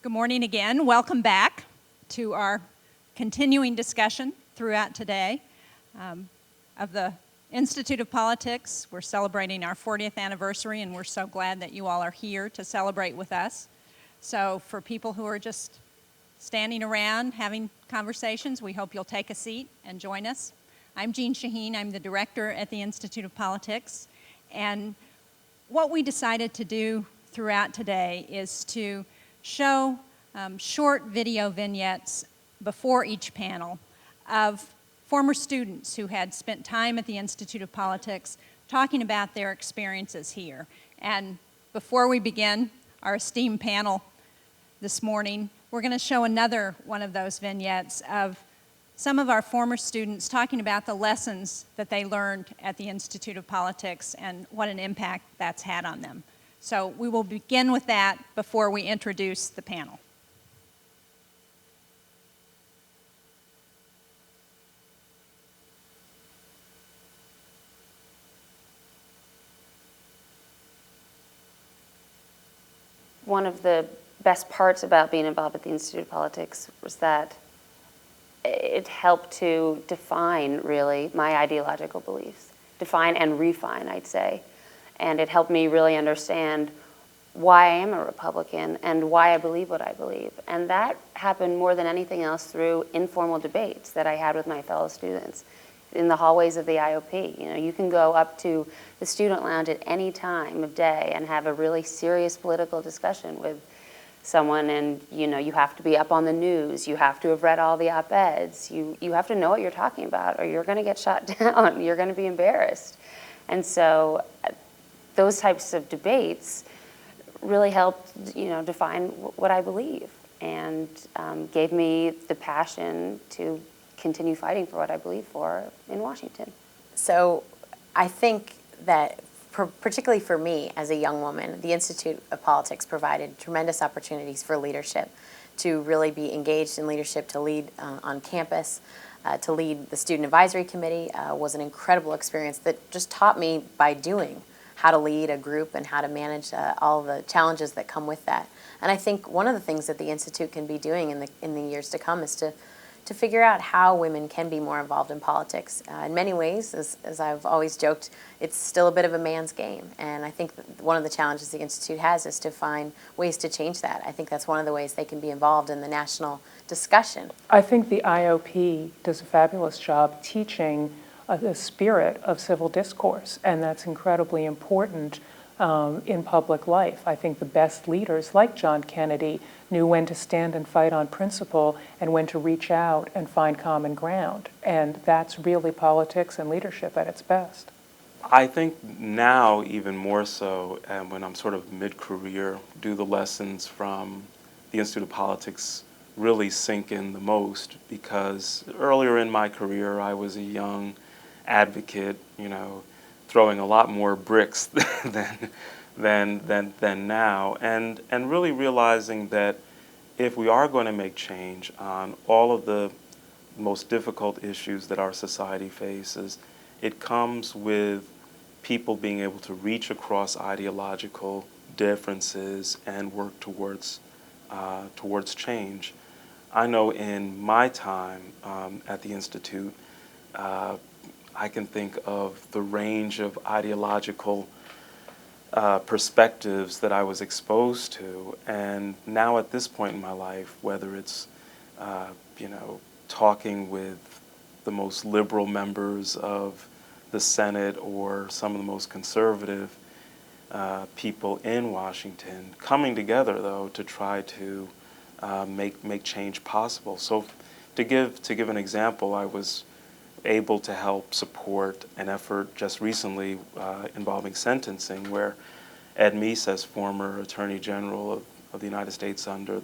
Good morning again. Welcome back to our continuing discussion throughout today of the Institute of Politics. We're celebrating our 40th anniversary, and we're so glad that you all are here to celebrate with us. So for people who are just standing around having conversations, we hope you'll take a seat and join us. I'm Jeanne Shaheen. I'm the director at the Institute of Politics. And what we decided to do throughout today is to show short video vignettes before each panel of former students who had spent time at the Institute of Politics talking about their experiences here. And before we begin our esteemed panel this morning, we're going to show another one of those vignettes of some of our former students talking about the lessons that they learned at the Institute of Politics and what an impact that's had on them. So we will begin with that before we introduce the panel. One of the best parts about being involved at the Institute of Politics was that it helped to define, really, my ideological beliefs. Define and refine, I'd say. And it helped me really understand why I am a Republican and why I believe what I believe. And that happened more than anything else through informal debates that I had with my fellow students in the hallways of the IOP. You know, you can go up to the student lounge at any time of day and have a really serious political discussion with someone, and you have to be up on the news, you have to have read all the op-eds, you have to know what you're talking about or you're going to get shot down, you're going to be embarrassed. And so those types of debates really helped define what I believe and gave me the passion to continue fighting for what I believe for in Washington. So I think that particularly for me as a young woman, the Institute of Politics provided tremendous opportunities for leadership, to really be engaged in leadership, to lead on campus, to lead the Student Advisory Committee was an incredible experience that just taught me by doing how to lead a group and how to manage all the challenges that come with that. And I think one of the things that the Institute can be doing in the years to come is to figure out how women can be more involved in politics. In many ways, as I've always joked, it's still a bit of a man's game. And I think one of the challenges the Institute has is to find ways to change that. I think that's one of the ways they can be involved in the national discussion. I think the IOP does a fabulous job teaching the spirit of civil discourse, and that's incredibly important in public life. I think the best leaders, like John Kennedy, knew when to stand and fight on principle and when to reach out and find common ground. And that's really politics and leadership at its best. I think now even more so, and when I'm sort of mid-career, do the lessons from the Institute of Politics really sink in the most, because earlier in my career I was a young advocate, throwing a lot more bricks than now, and really realizing that if we are going to make change on all of the most difficult issues that our society faces, it comes with people being able to reach across ideological differences and work towards change. I know in my time at the Institute, I can think of the range of ideological perspectives that I was exposed to, and now at this point in my life, whether it's talking with the most liberal members of the Senate or some of the most conservative people in Washington, coming together though to try to make change possible. So to give an example, I was able to help support an effort just recently involving sentencing, where Ed Meese, as former Attorney General of the United States under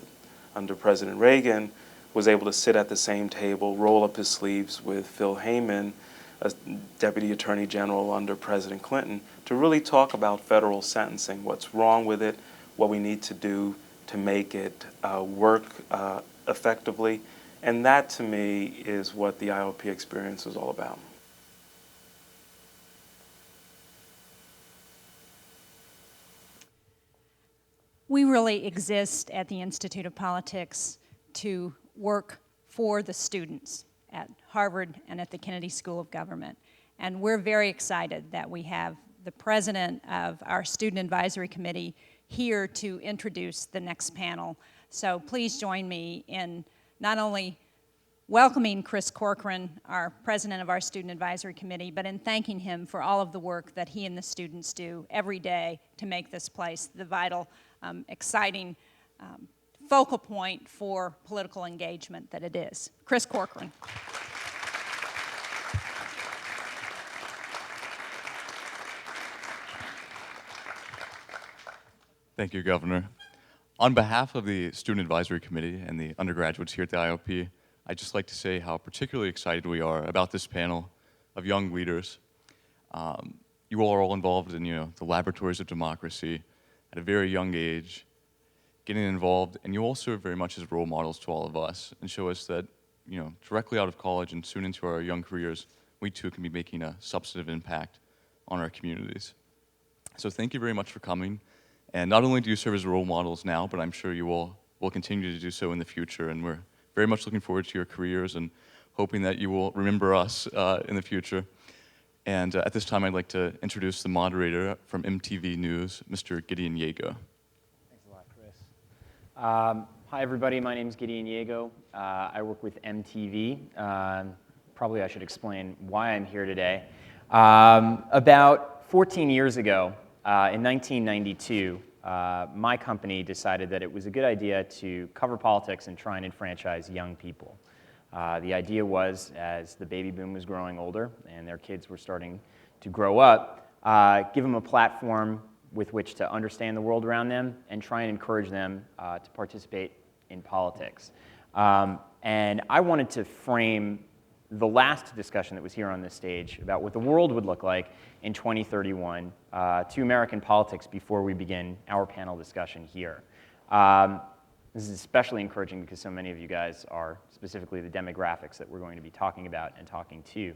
President Reagan, was able to sit at the same table, roll up his sleeves with Phil Hayman, as Deputy Attorney General under President Clinton, to really talk about federal sentencing, what's wrong with it, what we need to do to make it work effectively. And that, to me, is what the IOP experience is all about. we really exist at the Institute of Politics to work for the students at Harvard and at the Kennedy School of Government. And we're very excited that we have the president of our Student Advisory Committee here to introduce the next panel. So please join me in not only welcoming Chris Corcoran, our president of our Student Advisory Committee, but in thanking him for all of the work that he and the students do every day to make this place the vital, exciting focal point for political engagement that it is. Chris Corcoran. Thank you, Governor. On behalf of the Student Advisory Committee and the undergraduates here at the IOP, I'd just like to say how particularly excited we are about this panel of young leaders. You all are all involved in the laboratories of democracy at a very young age, getting involved, and you all serve very much as role models to all of us and show us that directly out of college and soon into our young careers, we too can be making a substantive impact on our communities. So thank you very much for coming. And not only do you serve as role models now, but I'm sure you all will continue to do so in the future, and we're very much looking forward to your careers and hoping that you will remember us in the future. And at this time, I'd like to introduce the moderator from MTV News, Mr. Gideon Yago. Thanks a lot, Chris. Hi, everybody. My name is Gideon Yago. I work with MTV. Probably I should explain why I'm here today. About 14 years ago, in 1992, my company decided that it was a good idea to cover politics and try and enfranchise young people. The idea was, as the baby boom was growing older and their kids were starting to grow up, give them a platform with which to understand the world around them and try and encourage them to participate in politics. And I wanted to frame the last discussion that was here on this stage about what the world would look like in 2031 to American politics before we begin our panel discussion here. This is especially encouraging because so many of you guys are specifically the demographics that we're going to be talking about and talking to.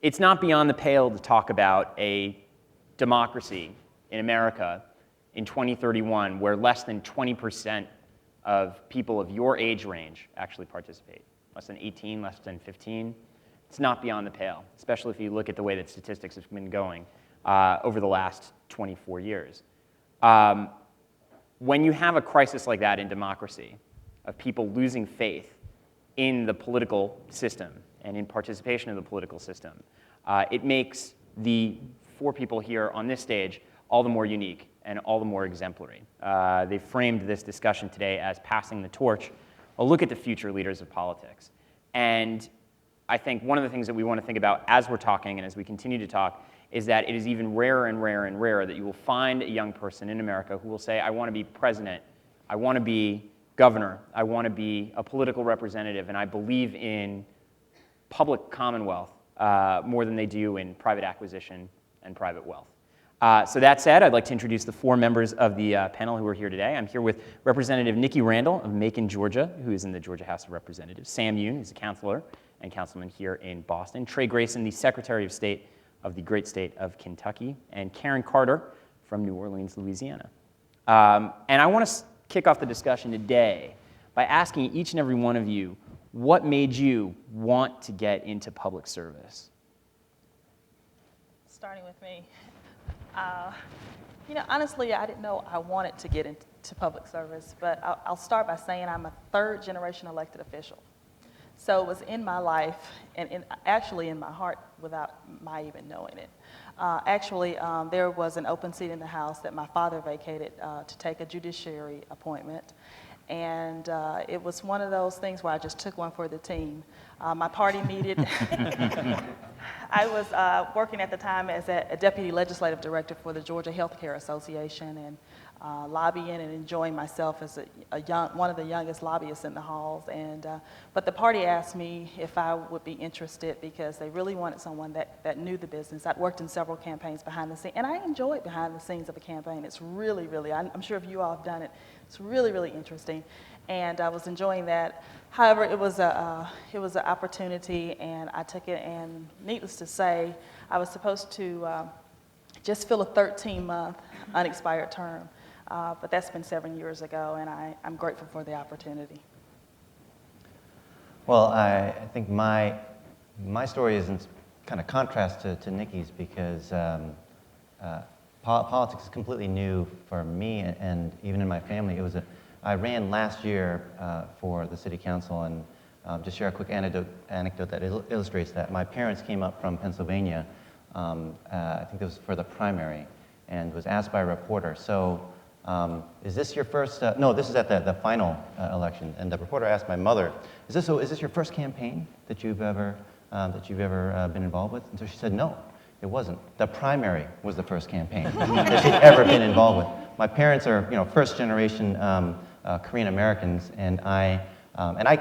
It's not beyond the pale to talk about a democracy in America in 2031 where less than 20% of people of your age range actually participate. Less than 18, less than 15. It's not beyond the pale, especially if you look at the way that statistics have been going over the last 24 years. When you have a crisis like that in democracy, of people losing faith in the political system and in participation in the political system, it makes the four people here on this stage all the more unique and all the more exemplary. They framed this discussion today as passing the torch, a look at the future leaders of politics. And I think one of the things that we want to think about as we're talking and as we continue to talk is that it is even rarer and rarer and rarer that you will find a young person in America who will say, I want to be president, I want to be governor, I want to be a political representative, and I believe in public commonwealth more than they do in private acquisition and private wealth. So that said, I'd like to introduce the four members of the panel who are here today. I'm here with Representative Nikki Randall of Macon, Georgia, who is in the Georgia House of Representatives. Sam Yoon, who's a counselor and councilman here in Boston. Trey Grayson, the Secretary of State of the great state of Kentucky. And Karen Carter from New Orleans, Louisiana. And I want to kick off the discussion today by asking each and every one of you, what made you want to get into public service? Starting with me. Honestly, I didn't know I wanted to get into public service, but I'll start by saying I'm a third-generation elected official. So it was in my life, and actually in my heart without my even knowing it. There was an open seat in the House that my father vacated to take a judiciary appointment. And it was one of those things where I just took one for the team. My party needed, I was working at the time as a deputy legislative director for the Georgia Healthcare Association and lobbying and enjoying myself as one of the youngest lobbyists in the halls. But the party asked me if I would be interested because they really wanted someone that knew the business. I'd worked in several campaigns behind the scenes, and I enjoyed behind the scenes of a campaign. It's really, really, I'm sure if you all have done it, it's really, really interesting. And I was enjoying that. However, it was an opportunity, and I took it, and needless to say, I was supposed to just fill a 13-month unexpired term. But that's been 7 years ago, and I'm grateful for the opportunity. Well, I think my story is in kind of contrast to Nikki's because politics is completely new for me and even in my family. I ran last year for the city council, and just share a quick anecdote that illustrates that. My parents came up from Pennsylvania, I think it was for the primary, and was asked by a reporter, so is this your first, no, this is at the final election, and the reporter asked my mother, is this your first campaign that you've ever been involved with? And so she said, no, it wasn't. The primary was the first campaign that she'd ever been involved with. My parents are, first generation Korean Americans, and I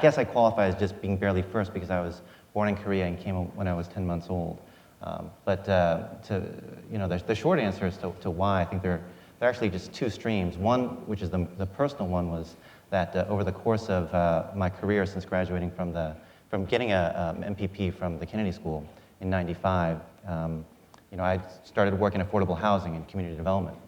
guess I qualify as just being barely first because I was born in Korea and came when I was 10 months old. But the short answer as to why, I think there are actually just two streams. One, which is the personal one, was that over the course of my career since graduating from getting a MPP from the Kennedy School in '95, I started working in affordable housing and community development.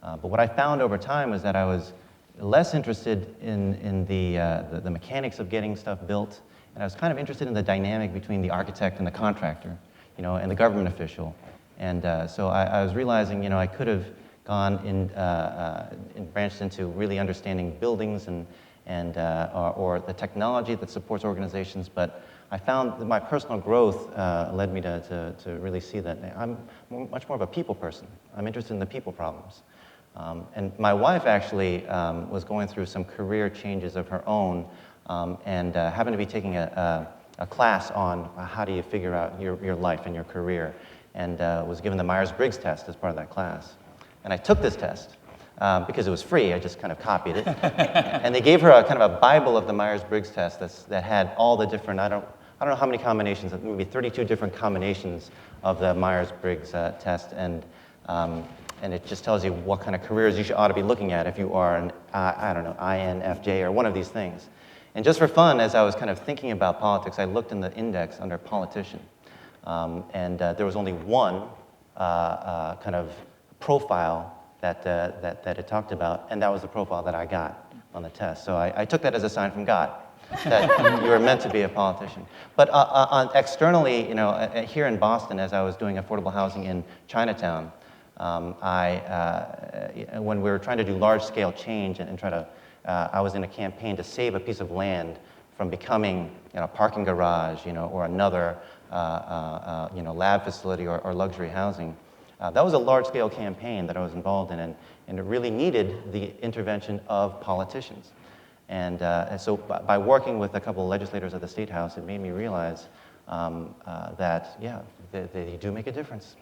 But what I found over time was that I was less interested in the mechanics of getting stuff built, and I was kind of interested in the dynamic between the architect and the contractor, and the government official. And so I was realizing, I could have gone and branched into really understanding buildings or the technology that supports organizations, but I found that my personal growth led me to really see that I'm much more of a people person. I'm interested in the people problems. And my wife actually was going through some career changes of her own, and happened to be taking a class on how do you figure out your life and your career, and was given the Myers-Briggs test as part of that class. And I took this test because it was free. I just kind of copied it. And they gave her a kind of a Bible of the Myers-Briggs test that had all the different, I don't know how many combinations, maybe 32 different combinations of the Myers-Briggs test, and it just tells you what kind of careers you ought to be looking at if you are an, INFJ or one of these things. And just for fun, as I was kind of thinking about politics, I looked in the index under politician, and there was only one kind of profile that it talked about, and that was the profile that I got on the test. So I took that as a sign from God that you were meant to be a politician. But externally, here in Boston, as I was doing affordable housing in Chinatown, when we were trying to do large-scale change and I was in a campaign to save a piece of land from becoming a parking garage, or another lab facility or luxury housing. That was a large-scale campaign that I was involved in, and it really needed the intervention of politicians. And so by working with a couple of legislators at the State House, it made me realize that, they do make a difference.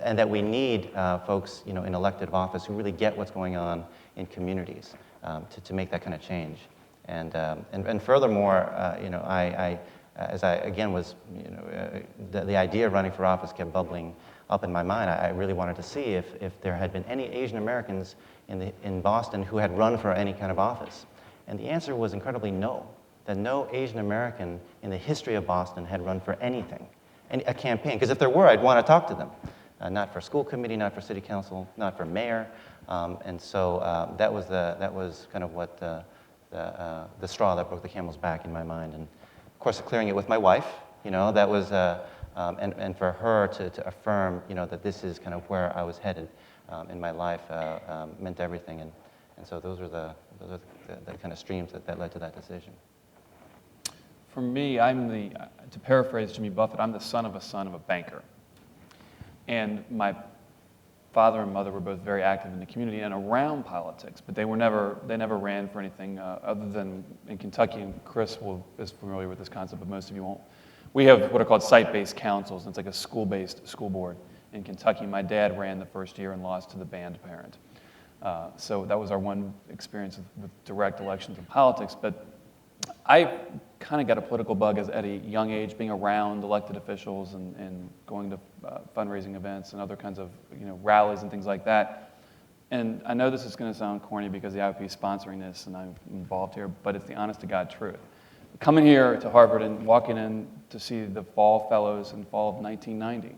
And that we need folks, in elected office who really get what's going on in communities to make that kind of change. And furthermore, as I again was, the idea of running for office kept bubbling up in my mind. I really wanted to see if there had been any Asian Americans in Boston who had run for any kind of office. And the answer was incredibly no, that no Asian American in the history of Boston had run for anything, a campaign. Because if there were, I'd want to talk to them. Not for school committee, not for city council, not for mayor. And so that was kind of what the straw that broke the camel's back in my mind. And of course, clearing it with my wife, that was, and for her to affirm, that this is kind of where I was headed in my life meant everything. And so those are the kind of streams that led to that decision. For me, to paraphrase Jimmy Buffett, I'm the son of a banker. And my father and mother were both very active in the community and around politics, but they never ran for anything other than in Kentucky, and Chris is familiar with this concept, but most of you won't. We have what are called site-based councils, and it's like a school-based school board. In Kentucky, my dad ran the first year and lost to the band parent. So that was our one experience with direct elections in politics, but I kind of got a political bug at a young age, being around elected officials and going to fundraising events and other kinds of rallies and things like that. And I know this is going to sound corny because the IOP is sponsoring this and I'm involved here, but it's the honest to God truth. Coming here to Harvard and walking in to see the fall fellows in fall of 1990,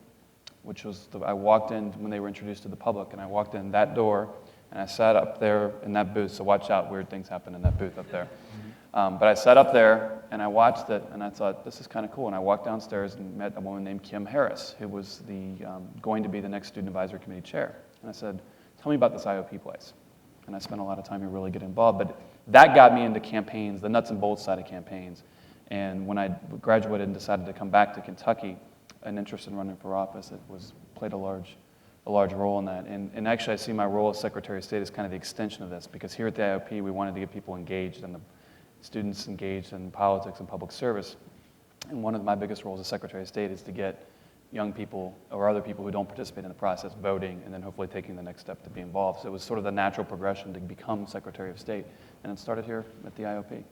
which was, I walked in when they were introduced to the public, and I walked in that door, and I sat up there in that booth, so watch out, weird things happen in that booth up there. But I sat up there, and I watched it, and I thought, this is kind of cool. And I walked downstairs and met a woman named Kim Harris, who was going to be the next Student Advisory Committee chair. And I said, tell me about this IOP place. And I spent a lot of time here really getting involved. But that got me into campaigns, the nuts and bolts side of campaigns. And when I graduated and decided to come back to Kentucky, an interest in running for office, played a large role in that. And actually, I see my role as Secretary of State as kind of the extension of this, because here at the IOP, we wanted to get people engaged and the students engaged in politics and public service. And one of my biggest roles as Secretary of State is to get young people or other people who don't participate in the process voting, and then hopefully taking the next step to be involved. So it was sort of the natural progression to become Secretary of State, and it started here at the IOP.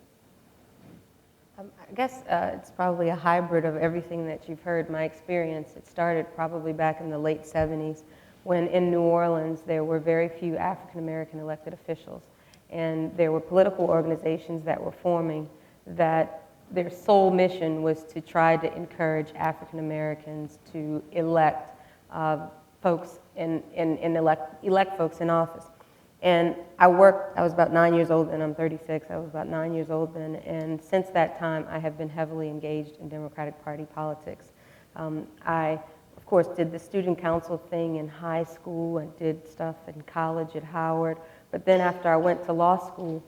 I guess it's probably a hybrid of everything that you've heard. My experience, it started probably back in the late 70s, when in New Orleans there were very few African-American elected officials. And there were political organizations that were forming that their sole mission was to try to encourage African Americans to elect folks elect folks in office. And I was about 9 years old then, I'm 36, I was about 9 years old then, and since that time I have been heavily engaged in Democratic Party politics. I, of course, did the student council thing in high school, and did stuff in college at Howard. But then after I went to law school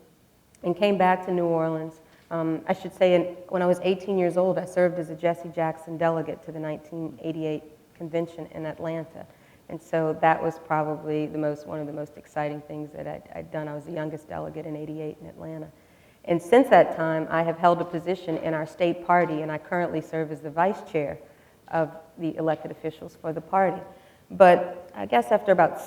and came back to New Orleans, I should say when I was 18 years old, I served as a Jesse Jackson delegate to the 1988 convention in Atlanta. And so that was probably one of the most exciting things that I'd done. I was the youngest delegate in '88 in Atlanta. And since that time, I have held a position in our state party, and I currently serve as the vice chair of the elected officials for the party. But I guess after about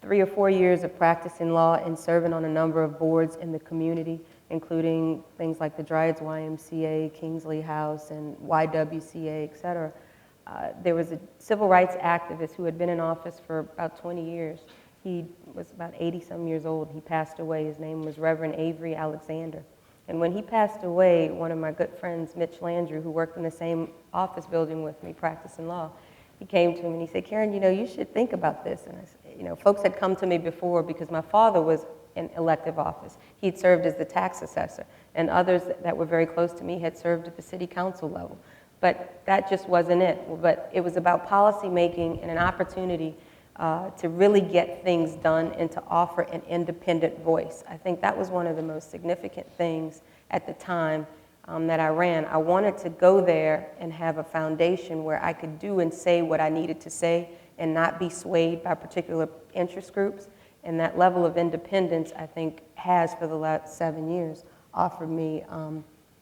3 or 4 years of practicing law and serving on a number of boards in the community, including things like the Dryads YMCA, Kingsley House, and YWCA, et cetera, there was a civil rights activist who had been in office for about 20 years. He was about 80-some years old. He passed away. His name was Reverend Avery Alexander. And when he passed away, one of my good friends, Mitch Landrew, who worked in the same office building with me practicing law, he came to him and he said, Karen, you should think about this. And I said, folks had come to me before because my father was in elective office. He'd served as the tax assessor, and others that were very close to me had served at the city council level. But that just wasn't it. But it was about policy making and an opportunity to really get things done and to offer an independent voice. I think that was one of the most significant things at the time that I ran. I wanted to go there and have a foundation where I could do and say what I needed to say and not be swayed by particular interest groups. And that level of independence, I think, has for the last 7 years offered me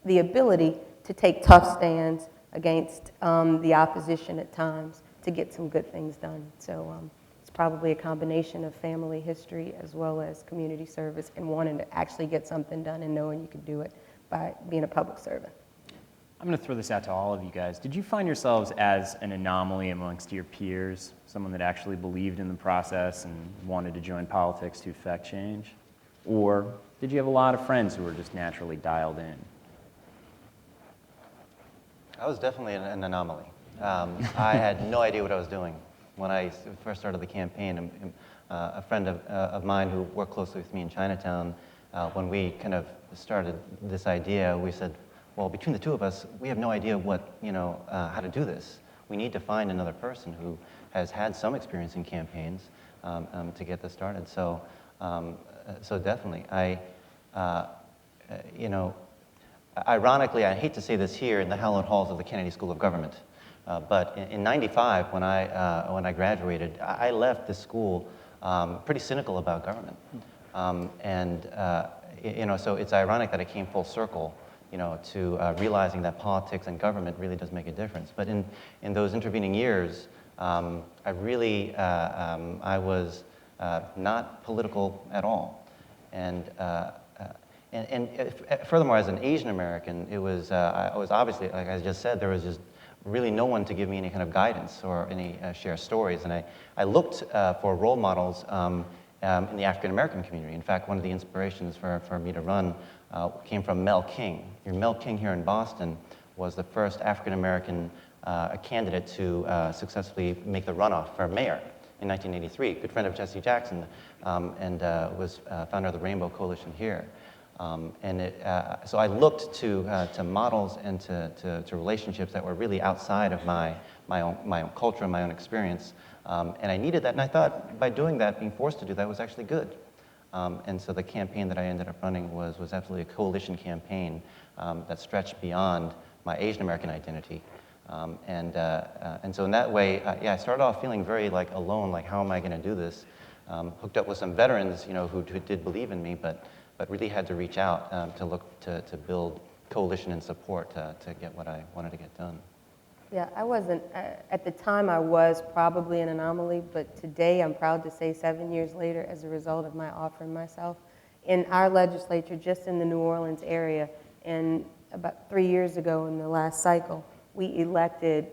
the ability to take tough stands against the opposition at times to get some good things done. So it's probably a combination of family history as well as community service and wanting to actually get something done and knowing you could do it by being a public servant. I'm going to throw this out to all of you guys. Did you find yourselves as an anomaly amongst your peers, someone that actually believed in the process and wanted to join politics to effect change? Or did you have a lot of friends who were just naturally dialed in? I was definitely an anomaly. I had no idea what I was doing when I first started the campaign. A friend of mine who worked closely with me in Chinatown, when we kind of started this idea, we said, well, between the two of us, we have no idea how to do this. We need to find another person who has had some experience in campaigns to get this started. So definitely, ironically, I hate to say this here in the hallowed halls of the Kennedy School of Government, but in '95, when I graduated, I left this school pretty cynical about government, so it's ironic that I came full circle, to realizing that politics and government really does make a difference. But in those intervening years, I was not political at all, and furthermore, as an Asian American, I was obviously, like I just said, there was just really no one to give me any kind of guidance or any share stories. And I looked for role models in the African American community. In fact, one of the inspirations for me to run came from Mel King. Mel King here in Boston was the first African American a candidate to successfully make the runoff for mayor in 1983. Good friend of Jesse Jackson, and was founder of the Rainbow Coalition here. So I looked to models and to relationships that were really outside of my own culture and my own experience. And I needed that, and I thought by doing that, being forced to do that was actually good. And so the campaign that I ended up running was absolutely a coalition campaign that stretched beyond my Asian American identity. And so in that way, yeah, I started off feeling very like alone, like how am I going to do this? Hooked up with some veterans, who did believe in me, but really had to reach out to look to build coalition and support to get what I wanted to get done. Yeah, I wasn't, at the time I was probably an anomaly, but today I'm proud to say 7 years later, as a result of my offering myself, in our legislature, just in the New Orleans area, and about 3 years ago in the last cycle, we elected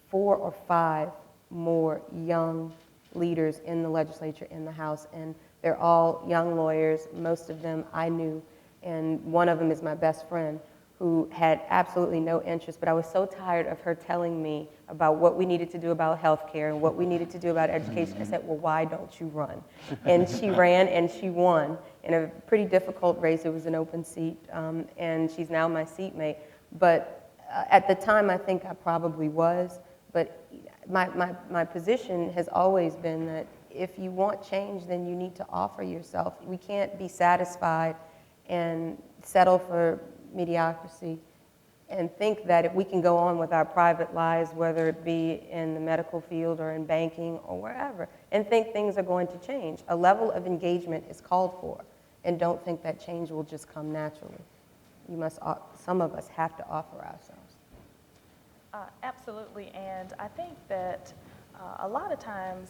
4 or 5 more young leaders in the legislature, in the House, and they're all young lawyers. Most of them I knew, and one of them is my best friend, who had absolutely no interest, but I was so tired of her telling me about what we needed to do about healthcare and what we needed to do about education. I said, well, why don't you run? And she ran and she won in a pretty difficult race. It was an open seat, and she's now my seatmate. But at the time, I think I probably was, but my position has always been that if you want change, then you need to offer yourself. We can't be satisfied and settle for mediocrity and think that if we can go on with our private lives, whether it be in the medical field or in banking or wherever, and think things are going to change. A level of engagement is called for, and don't think that change will just come naturally. Some of us have to offer ourselves. Absolutely, and I think that a lot of times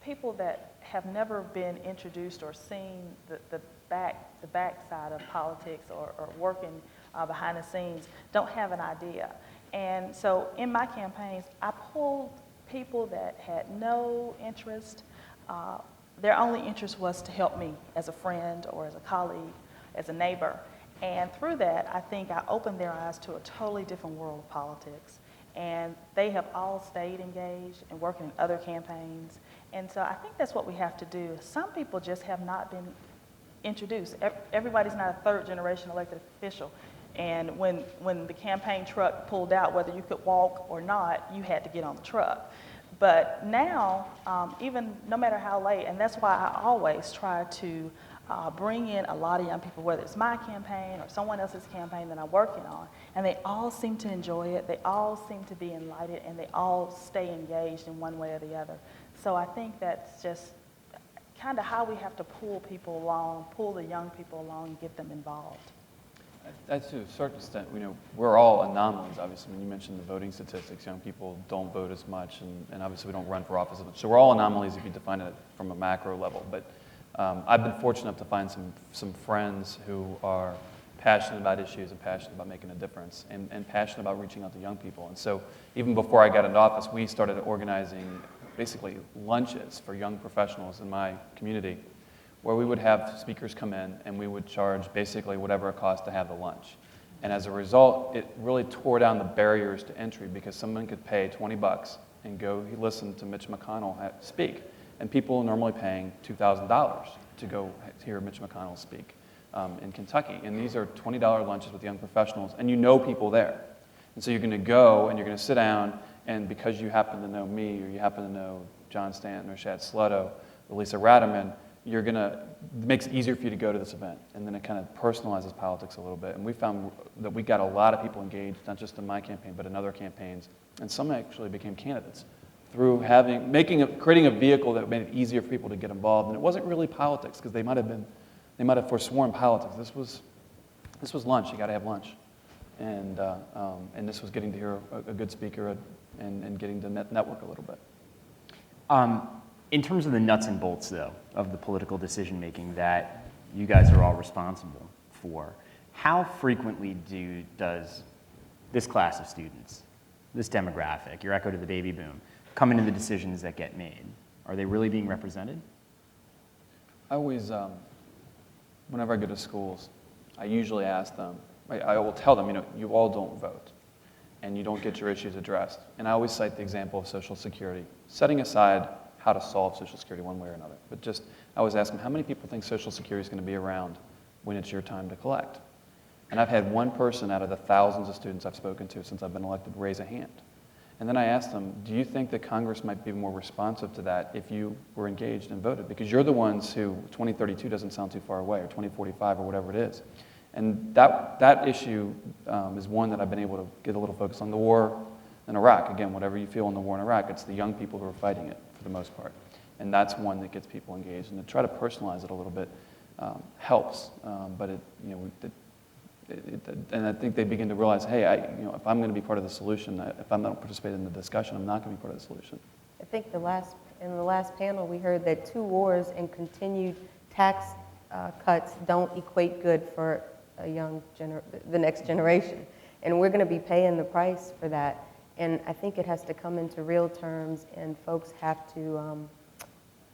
people that have never been introduced or seen the backside of politics or working behind the scenes don't have an idea. And so in my campaigns, I pulled people that had no interest. Their only interest was to help me as a friend or as a colleague, as a neighbor. And through that, I think I opened their eyes to a totally different world of politics. And they have all stayed engaged and working in other campaigns. And so I think that's what we have to do. Some people just have not been introduced. Everybody's not a third generation elected official. And when the campaign truck pulled out, whether you could walk or not, you had to get on the truck. But now, even no matter how late, and that's why I always try to bring in a lot of young people, whether it's my campaign or someone else's campaign that I'm working on, and they all seem to enjoy it, they all seem to be enlightened, and they all stay engaged in one way or the other. So I think that's just kind of how we have to pull people along, pull the young people along and get them involved. That's to a certain extent, we're all anomalies, obviously. When you mentioned the voting statistics, young people don't vote as much, and obviously we don't run for office as much. So we're all anomalies if you define it from a macro level. But I've been fortunate enough to find some friends who are passionate about issues and passionate about making a difference and passionate about reaching out to young people. And so even before I got into office, we started organizing basically lunches for young professionals in my community, where we would have speakers come in and we would charge basically whatever it cost to have the lunch. And as a result, it really tore down the barriers to entry because someone could pay $20 and go listen to Mitch McConnell speak. And people are normally paying $2,000 to go hear Mitch McConnell speak in Kentucky. And these are $20 lunches with young professionals, and you know people there. And so you're going to go and you're going to sit down, and because you happen to know me, or you happen to know John Stanton or Shad Slutto or Lisa Ratterman, it makes it easier for you to go to this event. And then it kind of personalizes politics a little bit. And we found that we got a lot of people engaged, not just in my campaign, but in other campaigns. And some actually became candidates through creating a vehicle that made it easier for people to get involved. And it wasn't really politics, because they might have forsworn politics. This was lunch. You got to have lunch. And this was getting to hear a good speaker and getting to network a little bit. In terms of the nuts and bolts, though, of the political decision-making that you guys are all responsible for, how frequently does this class of students, this demographic, your echo to the baby boom, come into the decisions that get made? Are they really being represented? I always, whenever I go to schools, I usually ask them, I will tell them, you all don't vote. and you don't get your issues addressed. And I always cite the example of Social Security, setting aside how to solve Social Security one way or another. But just, I always ask them, how many people think Social Security is going to be around when it's your time to collect? And I've had one person out of the thousands of students I've spoken to since I've been elected raise a hand. And then I asked them, do you think that Congress might be more responsive to that if you were engaged and voted? Because you're the ones who 2032 doesn't sound too far away, or 2045, or whatever it is. And that issue is one that I've been able to get a little focus on. The war in Iraq, again, whatever you feel in the war in Iraq, it's the young people who are fighting it for the most part. And that's one that gets people engaged. And to try to personalize it a little bit helps. But and I think they begin to realize, hey, if I'm going to be part of the solution, if I'm not participating in the discussion, I'm not going to be part of the solution. I think in the last panel, we heard that 2 wars and continued tax cuts don't equate good for the next generation. And we're going to be paying the price for that. And I think it has to come into real terms, and folks have to,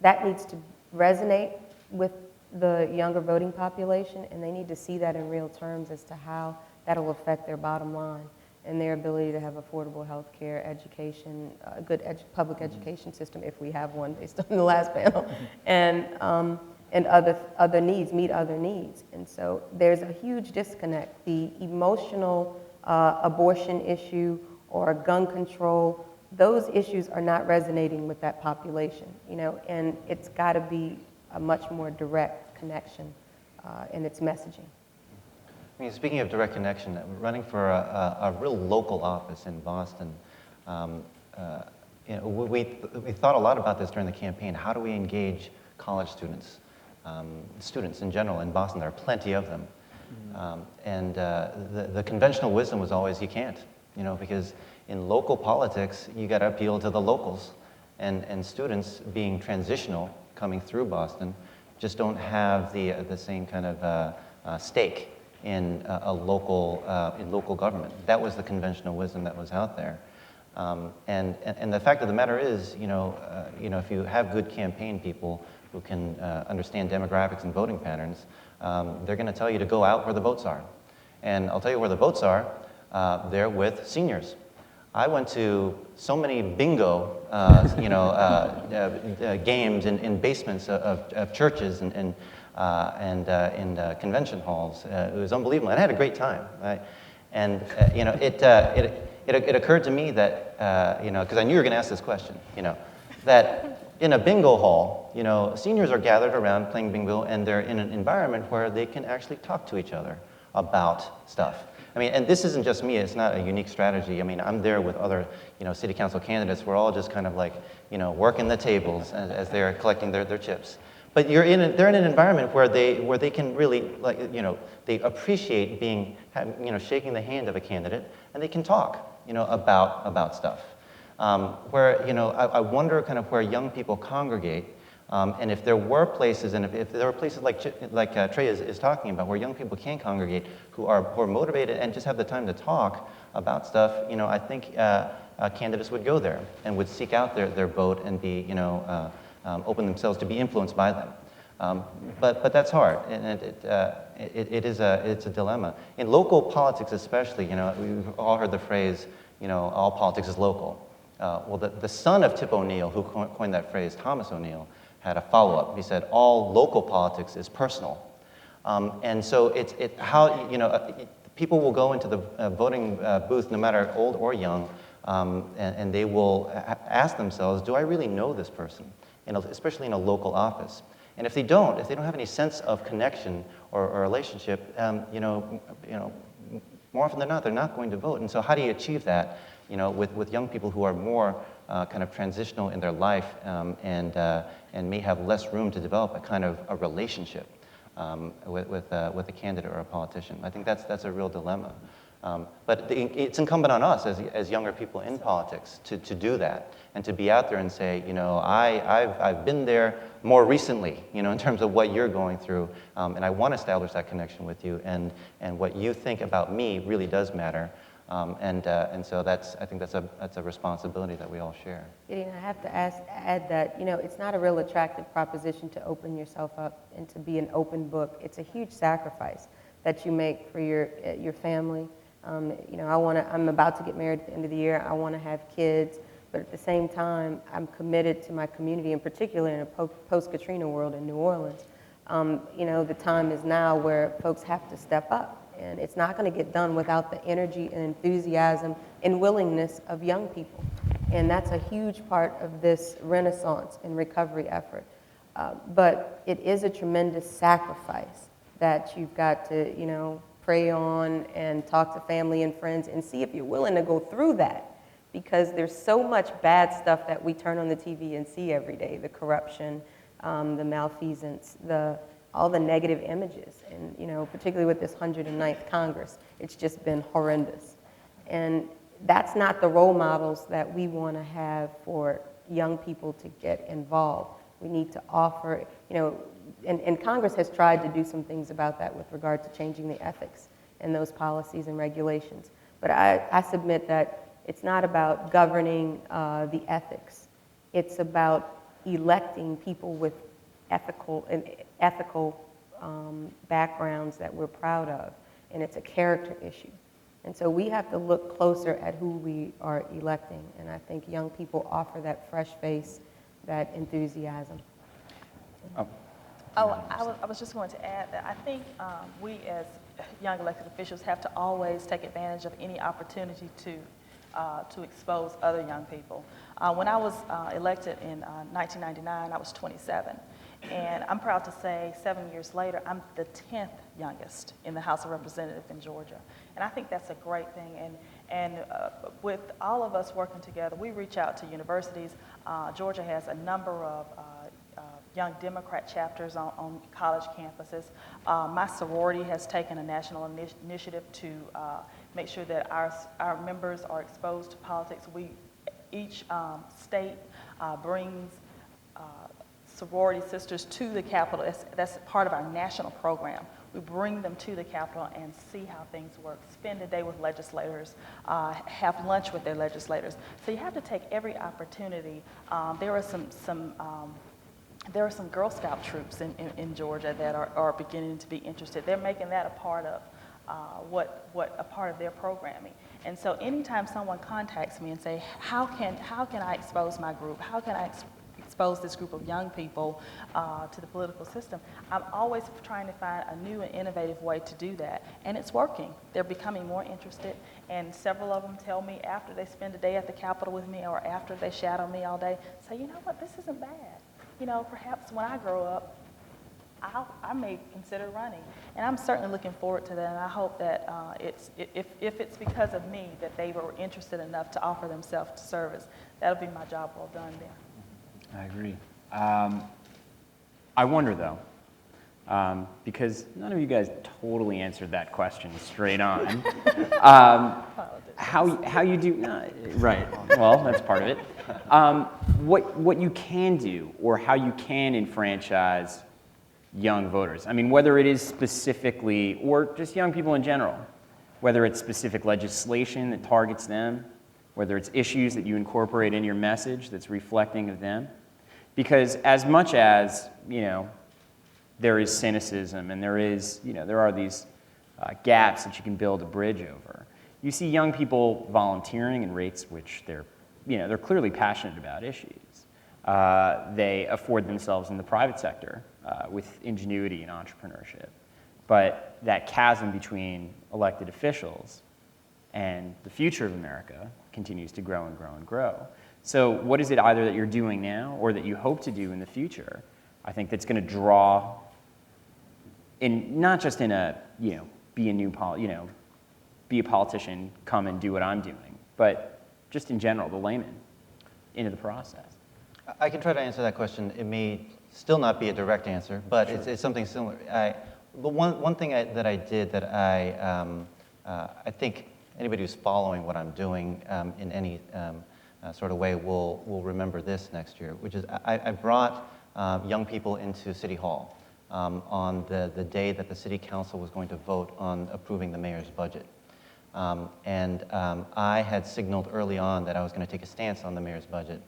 that needs to resonate with the younger voting population, and they need to see that in real terms as to how that'll affect their bottom line and their ability to have affordable health care, education, a good public education system, if we have one based on the last panel, and other needs, meet other needs. And so there's a huge disconnect. The emotional abortion issue or gun control, those issues are not resonating with that population, and it's got to be a much more direct connection in its messaging. I mean, speaking of direct connection, running for a real local office in Boston, we thought a lot about this during the campaign. How do we engage college students, students in general in Boston? There are plenty of them. And the conventional wisdom was always you can't, because in local politics, you got to appeal to the locals. And students being transitional coming through Boston just don't have the same kind of stake in local government. That was the conventional wisdom that was out there. And the fact of the matter is, if you have good campaign people who can understand demographics and voting patterns, they're going to tell you to go out where the votes are. And I'll tell you where the votes are. They're with seniors. I went to so many bingo, games in basements of churches and in convention halls. It was unbelievable, and I had a great time. Right? And it occurred to me that because I knew you were going to ask this question, that in a bingo hall, seniors are gathered around playing bingo, and they're in an environment where they can actually talk to each other about stuff. I mean, and this isn't just me, it's not a unique strategy. I mean, I'm there with other, city council candidates. We're all just kind of like, working the tables as they're collecting their chips. But they're in an environment where they can really, they appreciate being, shaking the hand of a candidate, and they can talk, about stuff. I wonder kind of where young people congregate. And if there were places, and if there were places like Trey is talking about, where young people can congregate, who are motivated and just have the time to talk about stuff, I think candidates would go there and would seek out their vote and be, open themselves to be influenced by them. But that's hard, and it's a dilemma. In local politics especially, we've all heard the phrase, all politics is local. Well, the son of Tip O'Neill, who coined that phrase, Thomas O'Neill, had a follow-up. He said, all local politics is personal. And so people will go into the voting booth, no matter old or young, and they will ask themselves, do I really know this person? Especially in a local office. And if they don't have any sense of connection or relationship, more often than not, they're not going to vote. And so how do you achieve that, with young people who are more kind of transitional in their life and may have less room to develop a kind of a relationship with a candidate or a politician? I think that's a real dilemma. But it's incumbent on us as younger people in politics to do that and to be out there and say, I've been there more recently, in terms of what you're going through, and I want to establish that connection with you, and what you think about me really does matter. And so I think that's a responsibility that we all share. Gideon, I have to add that, it's not a real attractive proposition to open yourself up and to be an open book. It's a huge sacrifice that you make for your family, I'm about to get married at the end of the year. I want to have kids, but at the same time, I'm committed to my community, and particularly in a post-Katrina world in New Orleans. The time is now where folks have to step up, and it's not going to get done without the energy and enthusiasm and willingness of young people. And that's a huge part of this renaissance and recovery effort. But it is a tremendous sacrifice that you've got to, pray on and talk to family and friends and see if you're willing to go through that. Because there's so much bad stuff that we turn on the TV and see every day, the corruption, the malfeasance, all the negative images. And, particularly with this 109th Congress, it's just been horrendous. And that's not the role models that we want to have for young people to get involved. We need to offer, and Congress has tried to do some things about that with regard to changing the ethics and those policies and regulations. But I submit that it's not about governing the ethics. It's about electing people with ethical backgrounds that we're proud of, and it's a character issue. And so we have to look closer at who we are electing, and I think young people offer that fresh face, that enthusiasm. I was just going to add that I think we as young elected officials have to always take advantage of any opportunity to expose other young people. When I was elected in 1999, I was 27. And I'm proud to say 7 years later, I'm the 10th youngest in the House of Representatives in Georgia. And I think that's a great thing. And with all of us working together, we reach out to universities. Georgia has a number of young Democrat chapters on college campuses. My sorority has taken a national initiative to make sure that our members are exposed to politics. Each state brings sorority sisters to the Capitol. That's part of our national program. We bring them to the Capitol and see how things work, spend a day with legislators, have lunch with their legislators. So you have to take every opportunity. There are some Girl Scout troops in Georgia that are beginning to be interested. They're making that a part of a part of their programming. And so anytime someone contacts me and say, how can I expose my group? How can I expose this group of young people to the political system? I'm always trying to find a new and innovative way to do that. And it's working. They're becoming more interested. And several of them tell me after they spend a day at the Capitol with me or after they shadow me all day, say, you know what, this isn't bad. Perhaps when I grow up, I may consider running. And I'm certainly looking forward to that, and I hope that if it's because of me that they were interested enough to offer themselves to service, that'll be my job well done there. I agree. I wonder, though, because none of you guys totally answered that question straight on. How you do, right, well, that's part of it. What you can do, or how you can enfranchise young voters. I mean, whether it is specifically, or just young people in general, whether it's specific legislation that targets them, whether it's issues that you incorporate in your message that's reflecting of them. Because as much as, there is cynicism and there are these gaps that you can build a bridge over, you see young people volunteering in rates which they're clearly passionate about issues. They afford themselves in the private sector with ingenuity and entrepreneurship. But that chasm between elected officials and the future of America continues to grow and grow and grow. So what is it either that you're doing now or that you hope to do in the future, I think that's going to draw, not just in a, be a politician, come and do what I'm doing, but just in general, the layman, into the process? I can try to answer that question. It may still not be a direct answer, but sure. It's something similar. But one thing that I did that I think anybody who's following what I'm doing in any sort of way will remember this next year, which is I brought young people into City Hall on the day that the City Council was going to vote on approving the mayor's budget. I had signaled early on that I was going to take a stance on the mayor's budget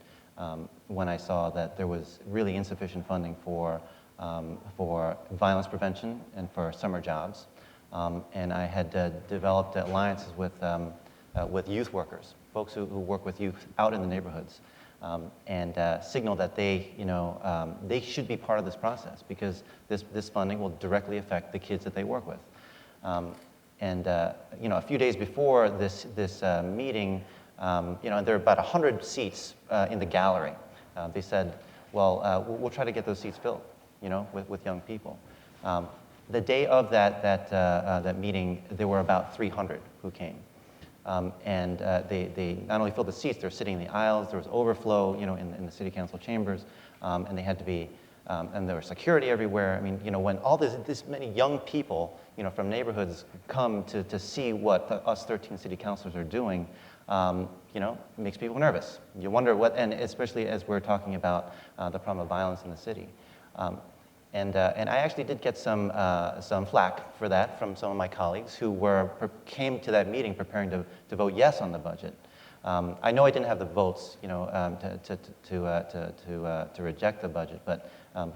when I saw that there was really insufficient funding for violence prevention and for summer jobs. And I had developed alliances with youth workers, folks who work with youth out in the neighborhoods, and signal that they, they should be part of this process because this funding will directly affect the kids that they work with. A few days before this meeting, there are about 100 seats in the gallery. They said, well, we'll try to get those seats filled, with young people. The day of that meeting, there were about 300 who came. They not only filled the seats, they were sitting in the aisles, there was overflow, in the city council chambers, and they had to be, and there was security everywhere. I mean, when all this many young people, from neighborhoods come to see what us 13 city councilors are doing, it makes people nervous. You wonder what, and especially as we're talking about the problem of violence in the city. And I actually did get some flack for that from some of my colleagues who came to that meeting preparing to vote yes on the budget. I know I didn't have the votes, to reject the budget, but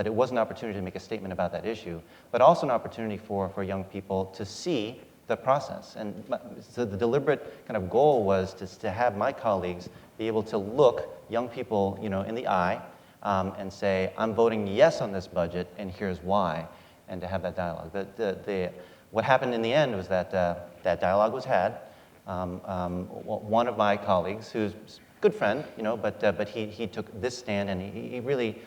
it was an opportunity to make a statement about that issue, but also an opportunity for young people to see the process. And so the deliberate kind of goal was to have my colleagues be able to look young people, in the eye. And say, I'm voting yes on this budget, and here's why, and to have that dialogue. What happened in the end was that that dialogue was had. One of my colleagues, who's a good friend, but he took this stand, and he really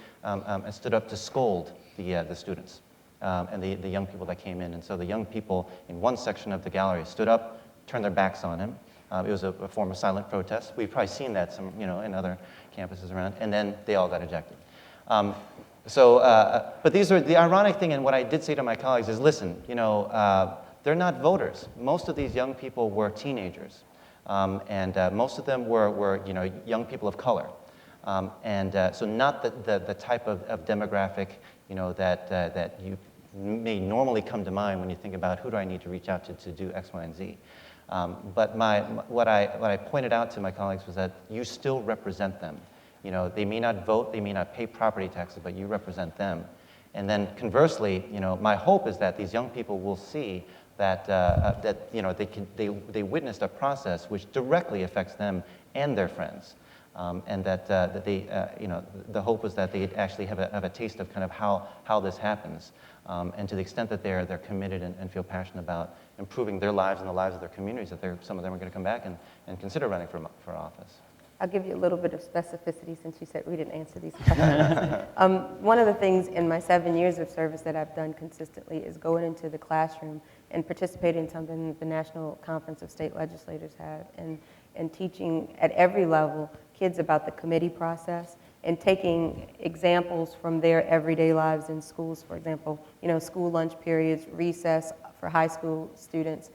stood up to scold the students and the young people that came in. And so the young people in one section of the gallery stood up, turned their backs on him. It was a form of silent protest. We've probably seen that in other campuses around, and then they all got ejected. But these are the ironic thing, and what I did say to my colleagues is, listen, they're not voters. Most of these young people were teenagers, and most of them were young people of color, so not the type of demographic that you may normally come to mind when you think about who do I need to reach out to do X, Y, and Z. But what I pointed out to my colleagues was that you still represent them. They may not vote, they may not pay property taxes, but you represent them. And then conversely, my hope is that these young people will see that they witnessed a process which directly affects them and their friends, and that the hope is that they actually have a taste of kind of how this happens, and to the extent that they're committed and feel passionate about improving their lives and the lives of their communities, that some of them are going to come back and consider running for office. I'll give you a little bit of specificity since you said we didn't answer these questions. One of the things in my 7 years of service that I've done consistently is going into the classroom and participating in something that the National Conference of State Legislators have, and teaching at every level kids about the committee process and taking examples from their everyday lives in schools. For example, school lunch periods, recess for high school students,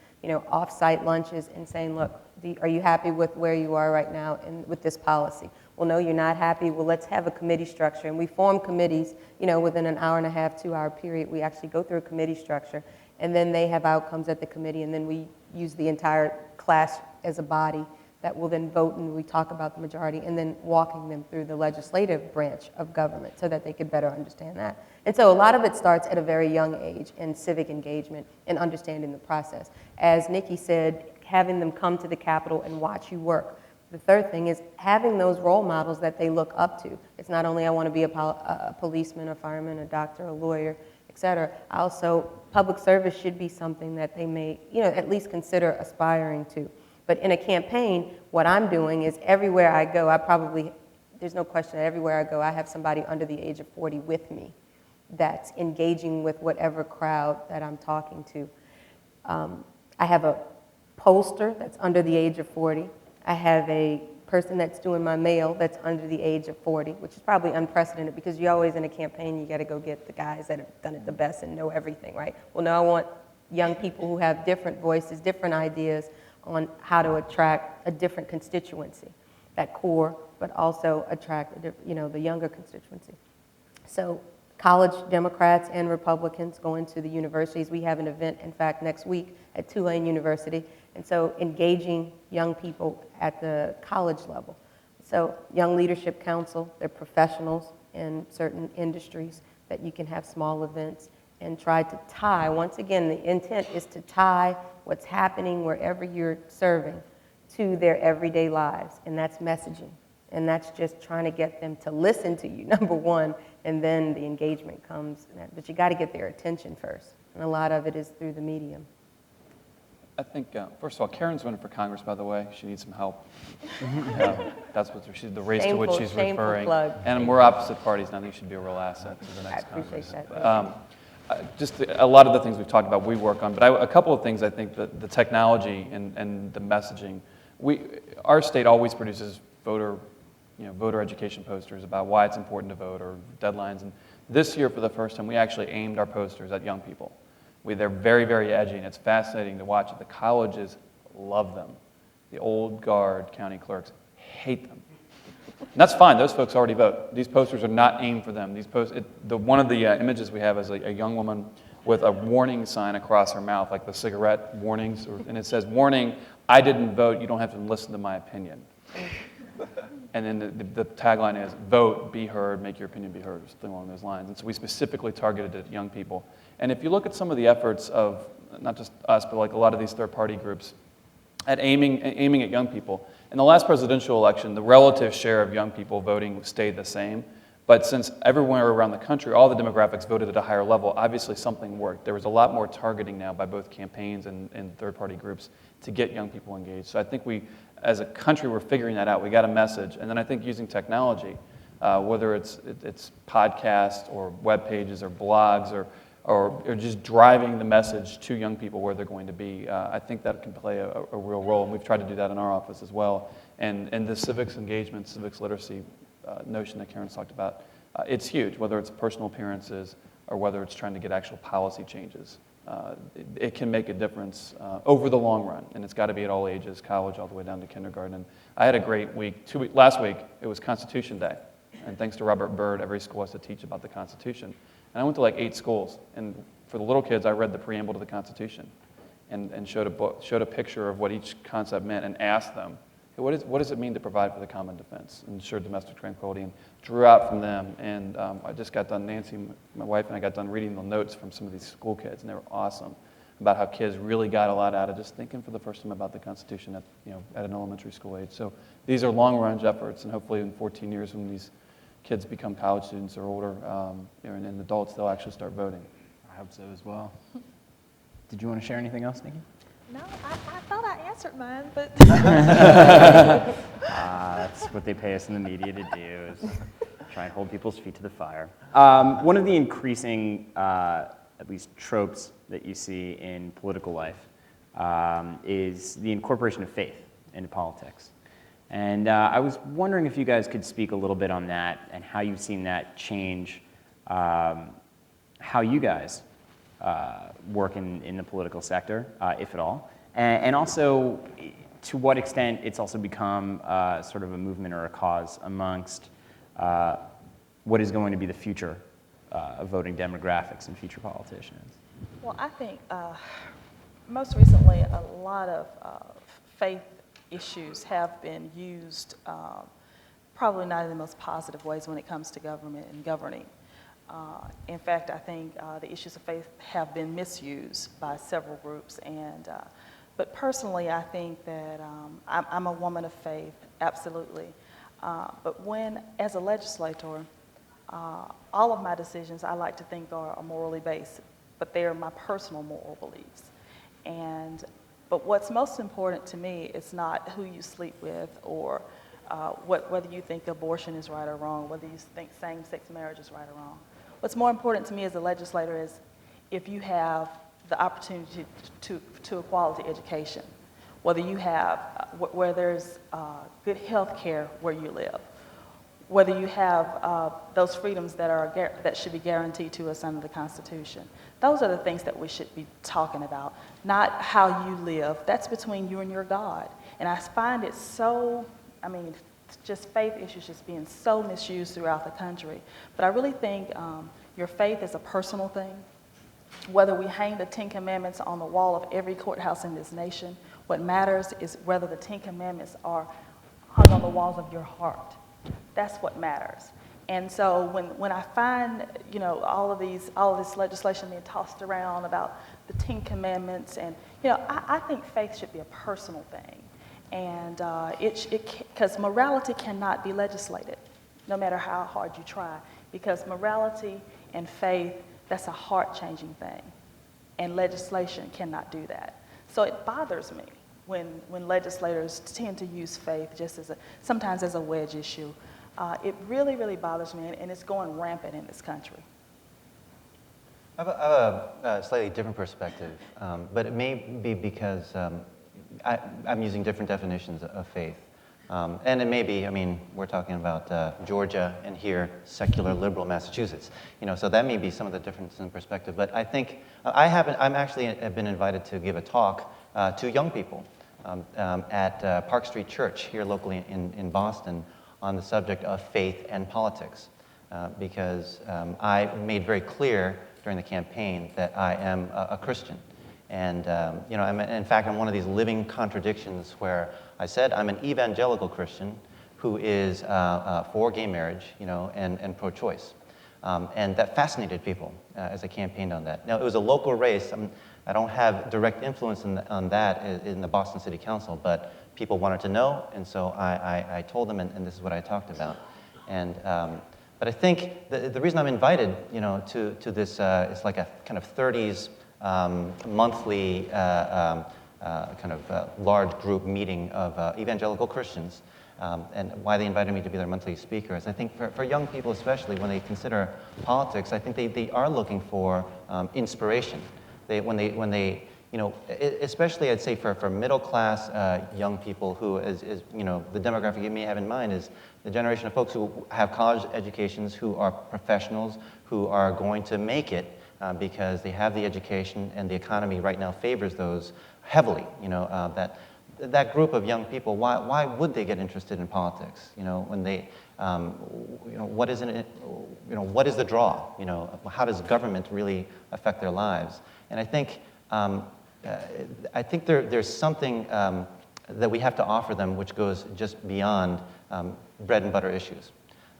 off-site lunches, and saying, look, are you happy with where you are right now and with this policy? Well, no, you're not happy. Well, let's have a committee structure. And we form committees, within an hour and a half, 2-hour period. We actually go through a committee structure, and then they have outcomes at the committee, and then we use the entire class as a body that will then vote, and we talk about the majority, and then walking them through the legislative branch of government so that they could better understand that. And so a lot of it starts at a very young age in civic engagement and understanding the process. As Nikki said, having them come to the Capitol and watch you work. The third thing is having those role models that they look up to. It's not only I want to be a policeman, a fireman, a doctor, a lawyer, et cetera. Also, public service should be something that they may, at least consider aspiring to. But in a campaign, what I'm doing is everywhere I go, there's no question that everywhere I go, I have somebody under the age of 40 with me that's engaging with whatever crowd that I'm talking to. I have a pollster that's under the age of 40. I have a person that's doing my mail that's under the age of 40, which is probably unprecedented because you always in a campaign, you got to go get the guys that have done it the best and know everything, right? Well, now I want young people who have different voices, different ideas on how to attract a different constituency, that core, but also attract the younger constituency. So college Democrats and Republicans going to the universities. We have an event, in fact, next week at Tulane University. And so engaging young people at the college level. So Young Leadership Council, they're professionals in certain industries that you can have small events. and tried to tie, once again, the intent is to tie what's happening wherever you're serving to their everyday lives, and that's messaging. And that's just trying to get them to listen to you, number one, and then the engagement comes. But you got to get their attention first, and a lot of it is through the medium. I think, first of all, Karen's running for Congress, by the way. She needs some help. That's what she's, the race to which she's referring. Plug. And we're opposite parties, and I think she'd be a real asset to the next Congress. I appreciate that. Just a lot of the things we've talked about, we work on. But a couple of things, I think, the technology and the messaging. Our state always produces voter education posters about why it's important to vote or deadlines. And this year, for the first time, we actually aimed our posters at young people. They're very, very edgy, and it's fascinating to watch. The colleges love them. The old guard county clerks hate them. And that's fine. Those folks already vote. These posters are not aimed for them. One of the images we have is a young woman with a warning sign across her mouth, like the cigarette warnings, and it says, "Warning, I didn't vote. You don't have to listen to my opinion." And then the tagline is, "Vote, be heard, make your opinion be heard," or something along those lines. And so we specifically targeted it at young people. And if you look at some of the efforts of not just us, but like a lot of these third-party groups, at aiming at young people, in the last presidential election, the relative share of young people voting stayed the same. But since everywhere around the country, all the demographics voted at a higher level, obviously something worked. There was a lot more targeting now by both campaigns and third-party groups to get young people engaged. So I think as a country, we're figuring that out. We got a message. And then I think using technology, whether it's podcasts or web pages or blogs or just driving the message to young people where they're going to be, I think that can play a real role. And we've tried to do that in our office as well. And the civics engagement, civics literacy notion that Karen's talked about, it's huge, whether it's personal appearances or whether it's trying to get actual policy changes. It can make a difference over the long run, and it's got to be at all ages, college all the way down to kindergarten. And I had a great week. Last week, it was Constitution Day, and thanks to Robert Byrd, every school has to teach about the Constitution. And I went to like 8 schools, and for the little kids, I read the preamble to the Constitution and showed a picture of what each concept meant and asked them, hey, what does it mean to provide for the common defense and ensure domestic tranquility, and drew out from them. And I just got done, Nancy, my wife, and I got done reading the notes from some of these school kids, and they were awesome about how kids really got a lot out of just thinking for the first time about the Constitution at an elementary school age. So these are long-range efforts, and hopefully in 14 years when these kids become college students or older and adults, they'll actually start voting. I hope so as well. Did you want to share anything else, Nikki? No, I thought I answered mine, but That's what they pay us in the media to do, is try and hold people's feet to the fire. One of the increasing, at least tropes that you see in political life is the incorporation of faith into politics. And I was wondering if you guys could speak a little bit on that and how you've seen that change how you guys work in the political sector, if at all, and also to what extent it's also become sort of a movement or a cause amongst what is going to be the future of voting demographics and future politicians. well, I think most recently a lot of faith issues have been used probably not in the most positive ways when it comes to government and governing. In fact, I think the issues of faith have been misused by several groups. But personally, I think that I'm a woman of faith, absolutely. But as a legislator, all of my decisions I like to think are morally based, but they are my personal moral beliefs. But what's most important to me is not who you sleep with or whether you think abortion is right or wrong, whether you think same-sex marriage is right or wrong. What's more important to me as a legislator is if you have the opportunity to a quality education, whether you have, where there's good health care where you live, whether you have those freedoms that should be guaranteed to us under the Constitution. Those are the things that we should be talking about, not how you live. That's between you and your God. And I find it so, just faith issues just being so misused throughout the country. But I really think your faith is a personal thing. Whether we hang the 10 Commandments on the wall of every courthouse in this nation, what matters is whether the 10 Commandments are hung on the walls of your heart. That's what matters. And so when I find, all of this legislation being tossed around about the 10 Commandments, and, I think faith should be a personal thing. And because morality cannot be legislated, no matter how hard you try, because morality and faith, that's a heart-changing thing. And legislation cannot do that. So it bothers me when legislators tend to use faith just sometimes as a wedge issue. It really, really bothers me, and it's going rampant in this country. I have a slightly different perspective, but it may be because I'm using different definitions of faith. And it may be, we're talking about Georgia and here, secular liberal Massachusetts. So that may be some of the differences in perspective. But I think I'm actually have been invited to give a talk to young people at Park Street Church here locally in Boston on the subject of faith and politics. Because I made very clear during the campaign that I am a Christian. And, in fact, I'm one of these living contradictions where I said I'm an evangelical Christian who is for gay marriage, and pro-choice. And that fascinated people as I campaigned on that. Now, it was a local race. I don't have direct influence on that in the Boston City Council, but people wanted to know, and so I told them, and this is what I talked about. And but I think the reason I'm invited, to this, it's like a kind of 30s monthly large group meeting of evangelical Christians, and why they invited me to be their monthly speaker is I think for young people especially, when they consider politics, I think they are looking for inspiration. When they especially I'd say for middle class young people who is the demographic you may have in mind is the generation of folks who have college educations, who are professionals, who are going to make it because they have the education and the economy right now favors those heavily. That group of young people, why would they get interested in politics? When they, what is it? What is the draw? How does government really affect their lives? And I think there's something that we have to offer them which goes just beyond bread and butter issues.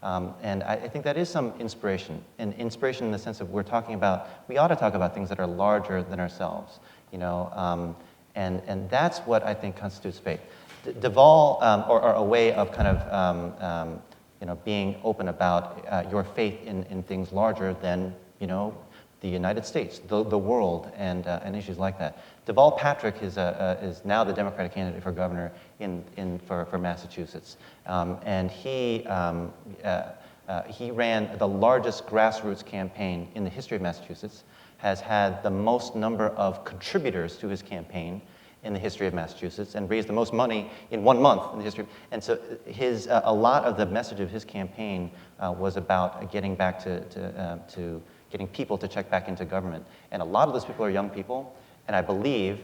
And I think that is some inspiration, and inspiration in the sense of we ought to talk about things that are larger than ourselves, and that's what I think constitutes faith. Devolve, or a way of kind of, being open about your faith in things larger than, the United States, the world, and issues like that. Deval Patrick is now the Democratic candidate for governor for Massachusetts, and he ran the largest grassroots campaign in the history of Massachusetts, has had the most number of contributors to his campaign in the history of Massachusetts, and raised the most money in 1 month in the history. And so a lot of the message of his campaign was about getting back to getting people to check back into government. And a lot of those people are young people, and I believe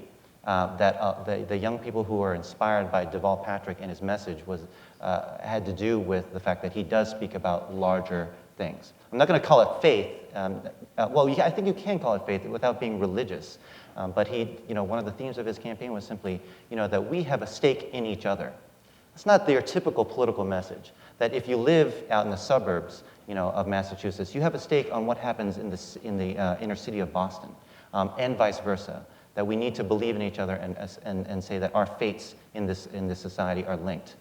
that the young people who are inspired by Deval Patrick and his message had to do with the fact that he does speak about larger things. I'm not going to call it faith. I think you can call it faith without being religious. But one of the themes of his campaign was simply, that we have a stake in each other. It's not their typical political message, that if you live out in the suburbs, of Massachusetts, you have a stake on what happens in the inner city of Boston, and vice versa. That we need to believe in each other and say that our fates in this society are linked.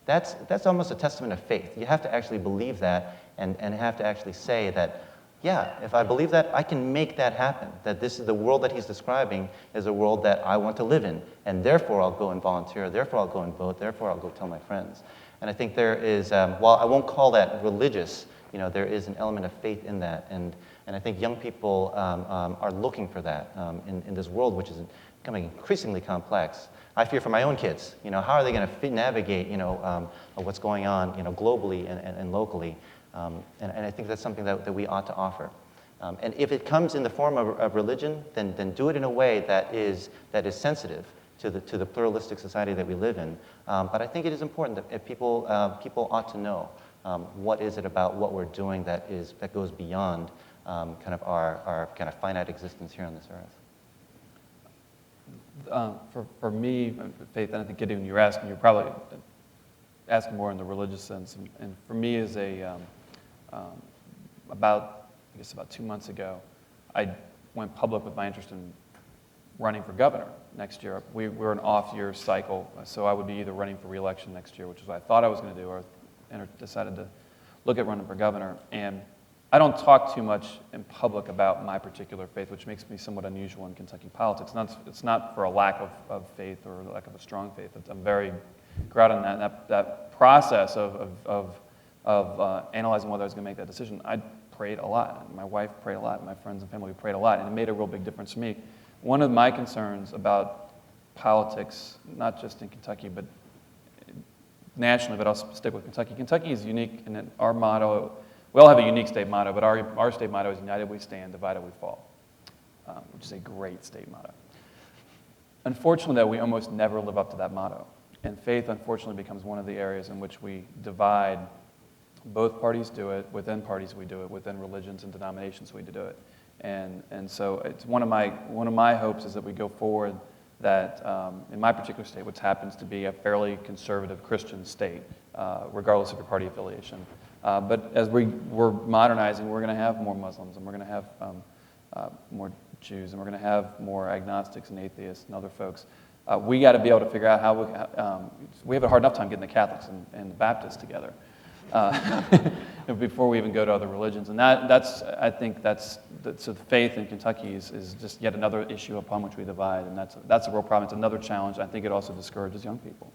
That's almost a testament of faith. You have to actually believe that and have to actually say that, yeah, if I believe that, I can make that happen. That this is the world that he's describing is a world that I want to live in, and therefore I'll go and volunteer, therefore I'll go and vote, therefore I'll go tell my friends. And I think there is, while I won't call that religious, there is an element of faith in that, and I think young people are looking for that in this world, which is becoming increasingly complex. I fear for my own kids. How are they going to navigate, what's going on, globally and locally? And I think that's something that we ought to offer. And if it comes in the form of religion, then do it in a way that is sensitive to the pluralistic society that we live in. But I think it is important that people ought to know what is it about what we're doing that goes beyond kind of our kind of finite existence here on this earth. For me, faith, and I think Gideon, you're probably asking more in the religious sense. And for me, as a about 2 months ago, I went public with my interest in running for governor next year. We're an off-year cycle, so I would be either running for re-election next year, which is what I thought I was going to do, or decided to look at running for governor. And I don't talk too much in public about my particular faith, which makes me somewhat unusual in Kentucky politics. It's not for a lack of faith or a lack of a strong faith. I'm very grounded in that process of analyzing whether I was going to make that decision. I prayed a lot. My wife prayed a lot. My friends and family prayed a lot, and it made a real big difference to me. One of my concerns about politics, not just in Kentucky, but nationally, but I'll stick with Kentucky. Kentucky is unique in that our motto, we all have a unique state motto, but our state motto is united we stand, divided we fall, which is a great state motto. Unfortunately, though, we almost never live up to that motto. And faith, unfortunately, becomes one of the areas in which we divide. Both parties do it. Within parties, we do it. Within religions and denominations, we do it. And so it's one of my hopes is that we go forward that in my particular state, which happens to be a fairly conservative Christian state, regardless of your party affiliation. But as we're modernizing, we're going to have more Muslims, and we're going to have more Jews, and we're going to have more agnostics and atheists and other folks. We got to be able to figure out how we have a hard enough time getting the Catholics and the Baptists together before we even go to other religions. And I think so the faith in Kentucky is just yet another issue upon which we divide, and that's a real problem. It's another challenge. I think it also discourages young people.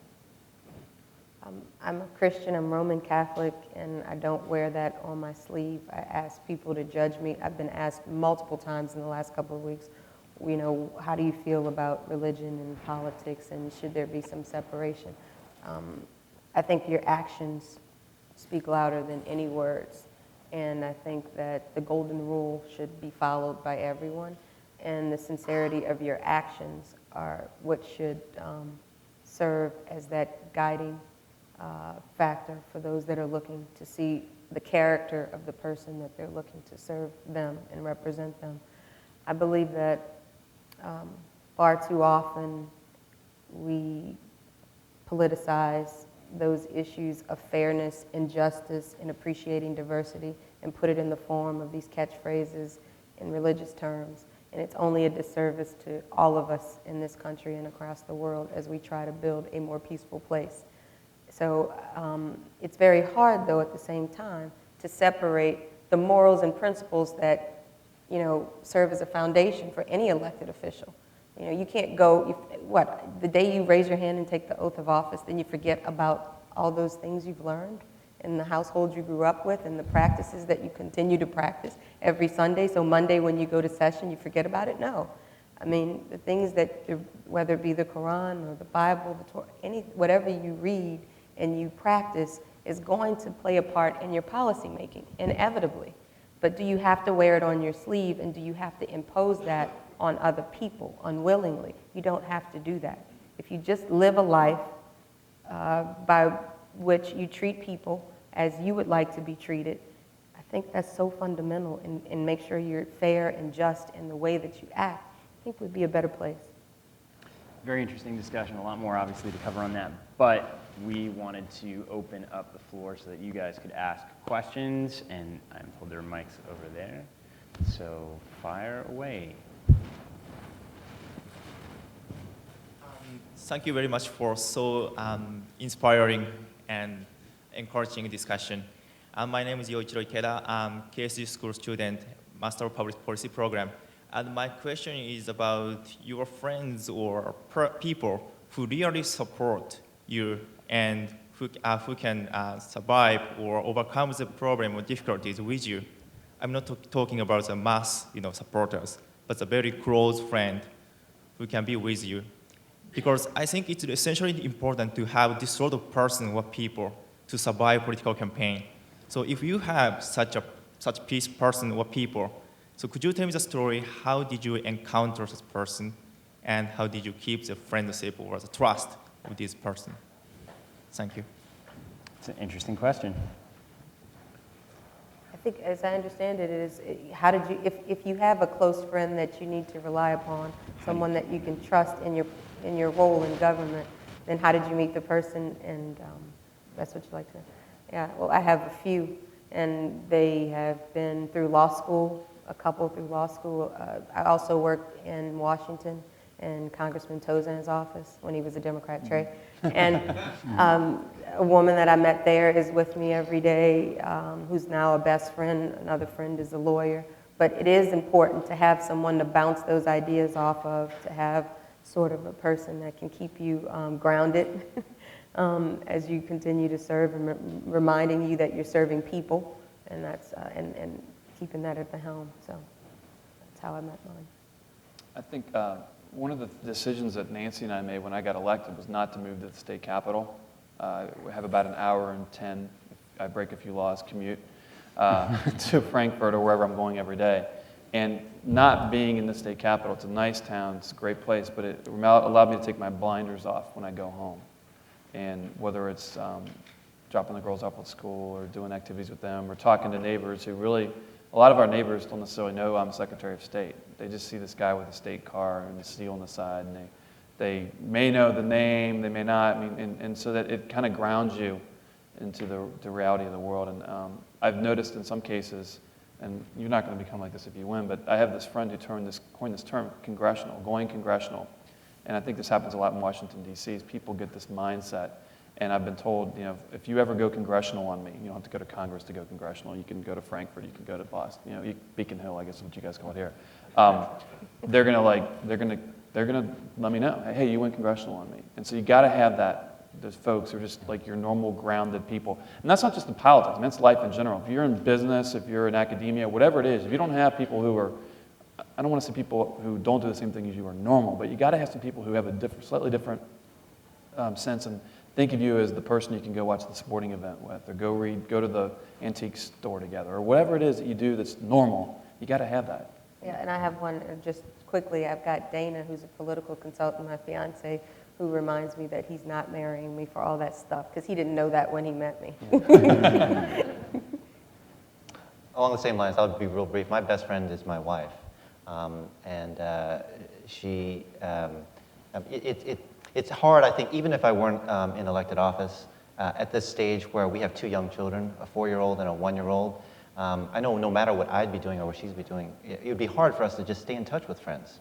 I'm a Christian, I'm Roman Catholic, and I don't wear that on my sleeve. I ask people to judge me. I've been asked multiple times in the last couple of weeks, how do you feel about religion and politics, and should there be some separation? I think your actions speak louder than any words, and I think that the golden rule should be followed by everyone, and the sincerity of your actions are what should serve as that guiding factor for those that are looking to see the character of the person that they're looking to serve them and represent them. I believe that far too often we politicize those issues of fairness and justice and appreciating diversity and put it in the form of these catchphrases in religious terms. And it's only a disservice to all of us in this country and across the world as we try to build a more peaceful place. So it's very hard, though, at the same time, to separate the morals and principles that, serve as a foundation for any elected official. You can't go, the day you raise your hand and take the oath of office, then you forget about all those things you've learned in the household you grew up with and the practices that you continue to practice every Sunday. So Monday when you go to session, you forget about it? No. I mean, the things that, whether it be the Quran or the Bible, the Torah, whatever you read and you practice is going to play a part in your policy making, inevitably. But do you have to wear it on your sleeve, and do you have to impose that on other people unwillingly? You don't have to do that. If you just live a life by which you treat people as you would like to be treated, I think that's so fundamental, and make sure you're fair and just in the way that you act, I think would be a better place. Very interesting discussion, a lot more obviously to cover on that, but we wanted to open up the floor so that you guys could ask questions, and I'm told there are mics over there, so fire away. Thank you very much for so inspiring and encouraging discussion. My name is Yoichiro Ikeda. I'm KSU school student, Master of Public Policy program. And my question is about your friends or people who really support you and who can survive or overcome the problem or difficulties with you. I'm not talking about the mass supporters, but a very close friend who can be with you. Because I think it's essentially important to have this sort of person or people to survive political campaign. So if you have such peace person or people, so could you tell me the story, how did you encounter this person, and how did you keep the friendship or the trust with this person? Thank you. It's an interesting question. I think, as I understand it, is how did you, if you have a close friend that you need to rely upon, someone that you can trust in your role in government, then how did you meet the person? And that's what you'd like to. Yeah. Well, I have a few, and they have been through law school, a couple through law school. I also worked in Washington in Congressman Tozan's office when he was a Democrat chair. And a woman that I met there is with me every day, who's now a best friend. Another friend is a lawyer. But it is important to have someone to bounce those ideas off of, to have sort of a person that can keep you grounded as you continue to serve, and reminding you that you're serving people, and that's and keeping that at the helm. So that's how I met mine. I think one of the decisions that Nancy and I made when I got elected was not to move to the state capitol. We have about an hour and 10, if I break a few laws, commute to Frankfurt or wherever I'm going every day. And not being in the state capitol, it's a nice town, it's a great place, but it allowed me to take my blinders off when I go home. And whether it's dropping the girls off at school or doing activities with them or talking to neighbors who really, a lot of our neighbors don't necessarily know I'm Secretary of State. They just see this guy with a state car and a seal on the side, and they may know the name, they may not, and so that it kind of grounds you into the reality of the world. And I've noticed in some cases, and you're not going to become like this if you win, but I have this friend who coined this term, going congressional. And I think this happens a lot in Washington, D.C., is people get this mindset. And I've been told, if you ever go congressional on me, you don't have to go to Congress to go congressional. You can go to Frankfurt, you can go to Boston, Beacon Hill, I guess is what you guys call it here. They're gonna let me know, hey, you went congressional on me. And so you got to have those folks who are just like your normal grounded people. And that's not just in politics, that's life in general. If you're in business, if you're in academia, whatever it is, if you don't have people who are, I don't want to say people who don't do the same thing as you are normal, but you got to have some people who have a slightly different sense and think of you as the person you can go watch the sporting event with, or go to the antique store together, or whatever it is that you do that's normal. You got to have that. Yeah, and I have one just quickly. I've got Dana, who's a political consultant, my fiance, who reminds me that he's not marrying me for all that stuff, because he didn't know that when he met me. Along the same lines, I'll be real brief. My best friend is my wife, it's hard, I think, even if I weren't in elected office, at this stage where we have two young children, a 4-year-old and a 1-year-old, I know no matter what I'd be doing or what she'd be doing, it would be hard for us to just stay in touch with friends.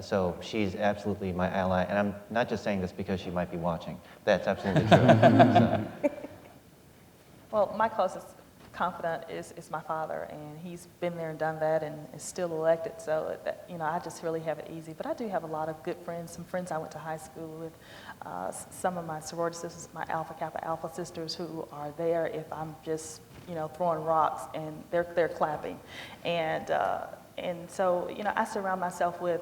So she's absolutely my ally, and I'm not just saying this because she might be watching. That's absolutely true. Well, my closest confidant is my father, and he's been there and done that and is still elected, so that, I just really have it easy. But I do have a lot of good friends, some friends I went to high school with, some of my sorority sisters, my Alpha Kappa Alpha sisters, who are there if I'm just, throwing rocks, and they're clapping. And so, I surround myself with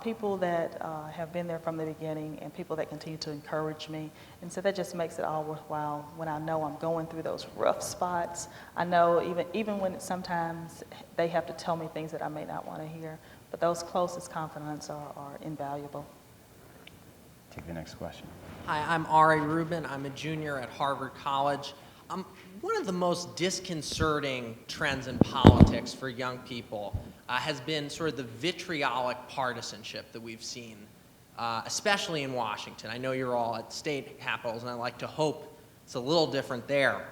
people that have been there from the beginning and people that continue to encourage me. And so that just makes it all worthwhile when I know I'm going through those rough spots. I know even when sometimes they have to tell me things that I may not want to hear, but those closest confidants are invaluable. Take the next question. Hi, I'm Ari Rubin. I'm a junior at Harvard College. One of the most disconcerting trends in politics for young people has been sort of the vitriolic partisanship that we've seen, especially in Washington. I know you're all at state capitals, and I like to hope it's a little different there.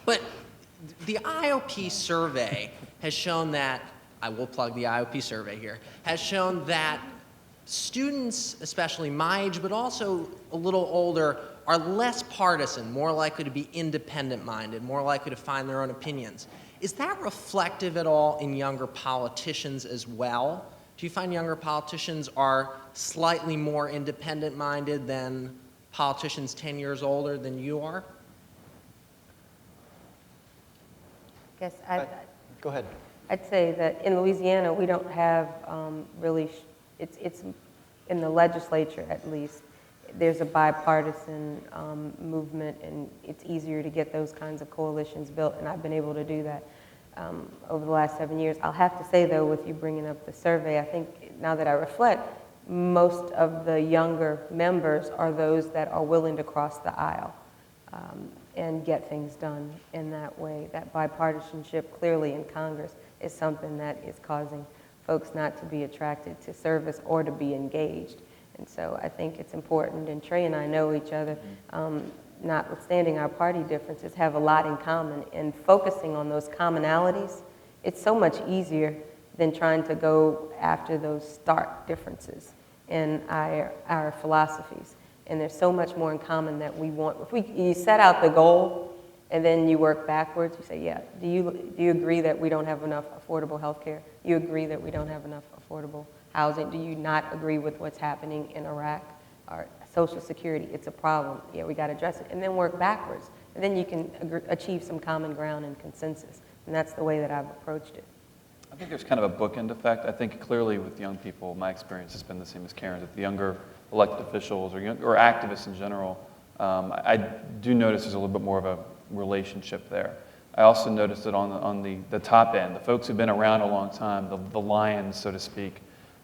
But the IOP survey has shown that, I will plug the IOP survey here, has shown that students, especially my age, but also a little older, are less partisan, more likely to be independent-minded, more likely to find their own opinions. Is that reflective at all in younger politicians as well? Do you find younger politicians are slightly more independent-minded than politicians 10 years older than you are? Yes, go ahead. I'd say that in Louisiana, we don't have really, it's in the legislature at least, there's a bipartisan movement, and it's easier to get those kinds of coalitions built, and I've been able to do that over the last 7 years. I'll have to say, though, with you bringing up the survey, I think now that I reflect, most of the younger members are those that are willing to cross the aisle and get things done in that way. That bipartisanship clearly in Congress is something that is causing folks not to be attracted to service or to be engaged. And so I think it's important, and Trey and I know each other. notwithstanding our party differences, have a lot in common. And focusing on those commonalities, it's so much easier than trying to go after those stark differences in our philosophies. And there's so much more in common that we want. If you set out the goal and then you work backwards, you say, yeah, do you agree that we don't have enough affordable health care? Do you agree that we don't have enough affordable housing? Do you not agree with what's happening in Iraq? Or Social Security, it's a problem. Yeah, we got to address it. And then work backwards. And then you can achieve some common ground and consensus. And that's the way that I've approached it. I think there's kind of a bookend effect. I think clearly with young people, my experience has been the same as Karen's. With the younger elected officials or activists in general, I do notice there's a little bit more of a relationship there. I also noticed that on the top end, the folks who've been around a long time, the lions, so to speak,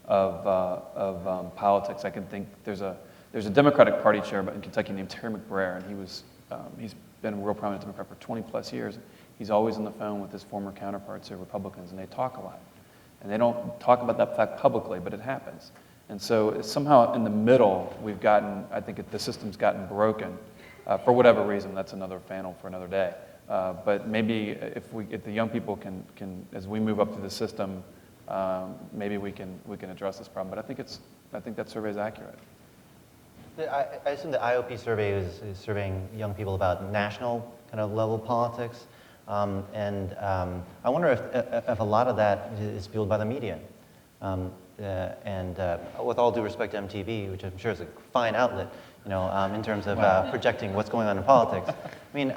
of politics. I can think there's a Democratic Party chair in Kentucky named Terry McBrayer, and he's been a real prominent Democrat for 20 plus years. He's always on the phone with his former counterparts who are Republicans, and they talk a lot. And they don't talk about that fact publicly, but it happens. And so somehow in the middle, I think the system's gotten broken for whatever reason. That's another panel for another day. But maybe if the young people can, as we move up through the system, maybe we can address this problem. But I think that survey is accurate. I assume the IOP survey is surveying young people about national kind of level politics. And I wonder if a lot of that is fueled by the media. And with all due respect to MTV, which I'm sure is a fine outlet, in terms of projecting what's going on in politics. I mean,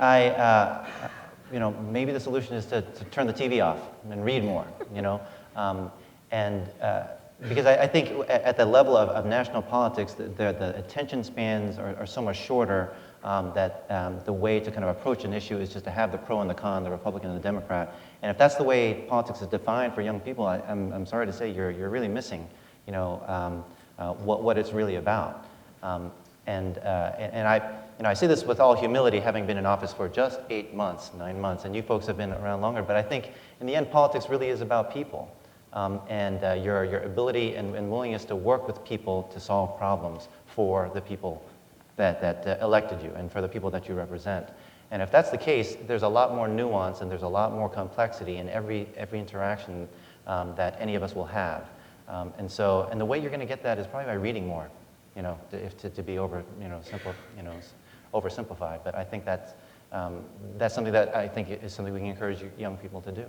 maybe the solution is to turn the TV off and read more, because I think at the level of national politics, the attention spans are so much shorter that the way to kind of approach an issue is just to have the pro and the con, the Republican and the Democrat. And if that's the way politics is defined for young people, I'm sorry to say you're really missing, what it's really about. And I say this with all humility, having been in office for just 8 months, 9 months, and you folks have been around longer. But I think in the end, politics really is about people. And your ability and willingness to work with people to solve problems for the people that elected you and for the people that you represent. And if that's the case, there's a lot more nuance and there's a lot more complexity in every interaction that any of us will have. And the way you're going to get that is probably by reading more, to be oversimplified. But I think that's something that I think is something we can encourage young people to do.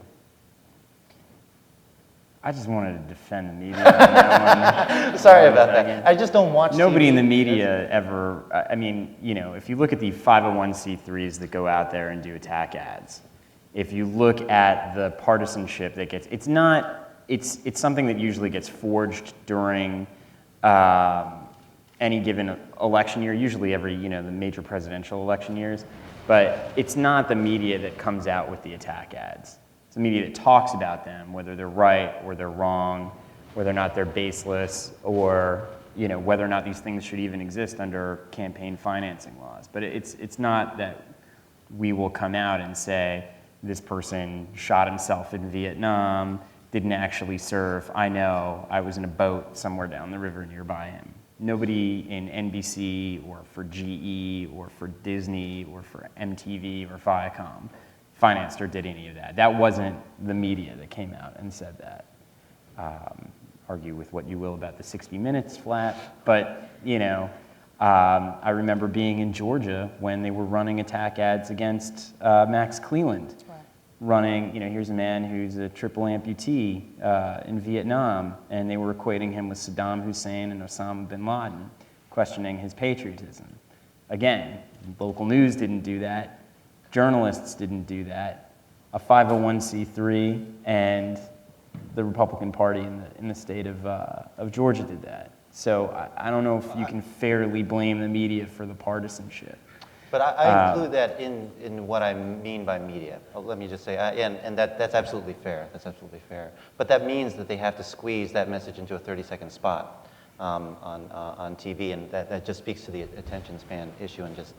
I just wanted to defend the media. On that one. Sorry about that. I just don't watch Nobody TV. in the media ever, if you look at the 501c3s that go out there and do attack ads, if you look at the partisanship that gets, it's something that usually gets forged during any given election year, usually every, the major presidential election years, but it's not the media that comes out with the attack ads. The media that talks about them, whether they're right or they're wrong, whether or not they're baseless, or whether or not these things should even exist under campaign financing laws. But it's not that we will come out and say this person shot himself in Vietnam, didn't actually serve. I know, I was in a boat somewhere down the river nearby him. Nobody in NBC or for GE or for Disney or for MTV or Viacom financed or did any of that. That wasn't the media that came out and said that. Argue with what you will about the 60 Minutes flat, but I remember being in Georgia when they were running attack ads against Max Cleland. Right. Running, here's a man who's a triple amputee in Vietnam, and they were equating him with Saddam Hussein and Osama bin Laden, questioning his patriotism. Again, local news didn't do that. Journalists didn't do that. A 501c3 and the Republican Party in the state of Georgia did that. So I don't know if you can fairly blame the media for the partisanship. But I include that in what I mean by media. Let me just say, and that's absolutely fair. That's absolutely fair. But that means that they have to squeeze that message into a 30-second spot on TV, and that just speaks to the attention span issue and just.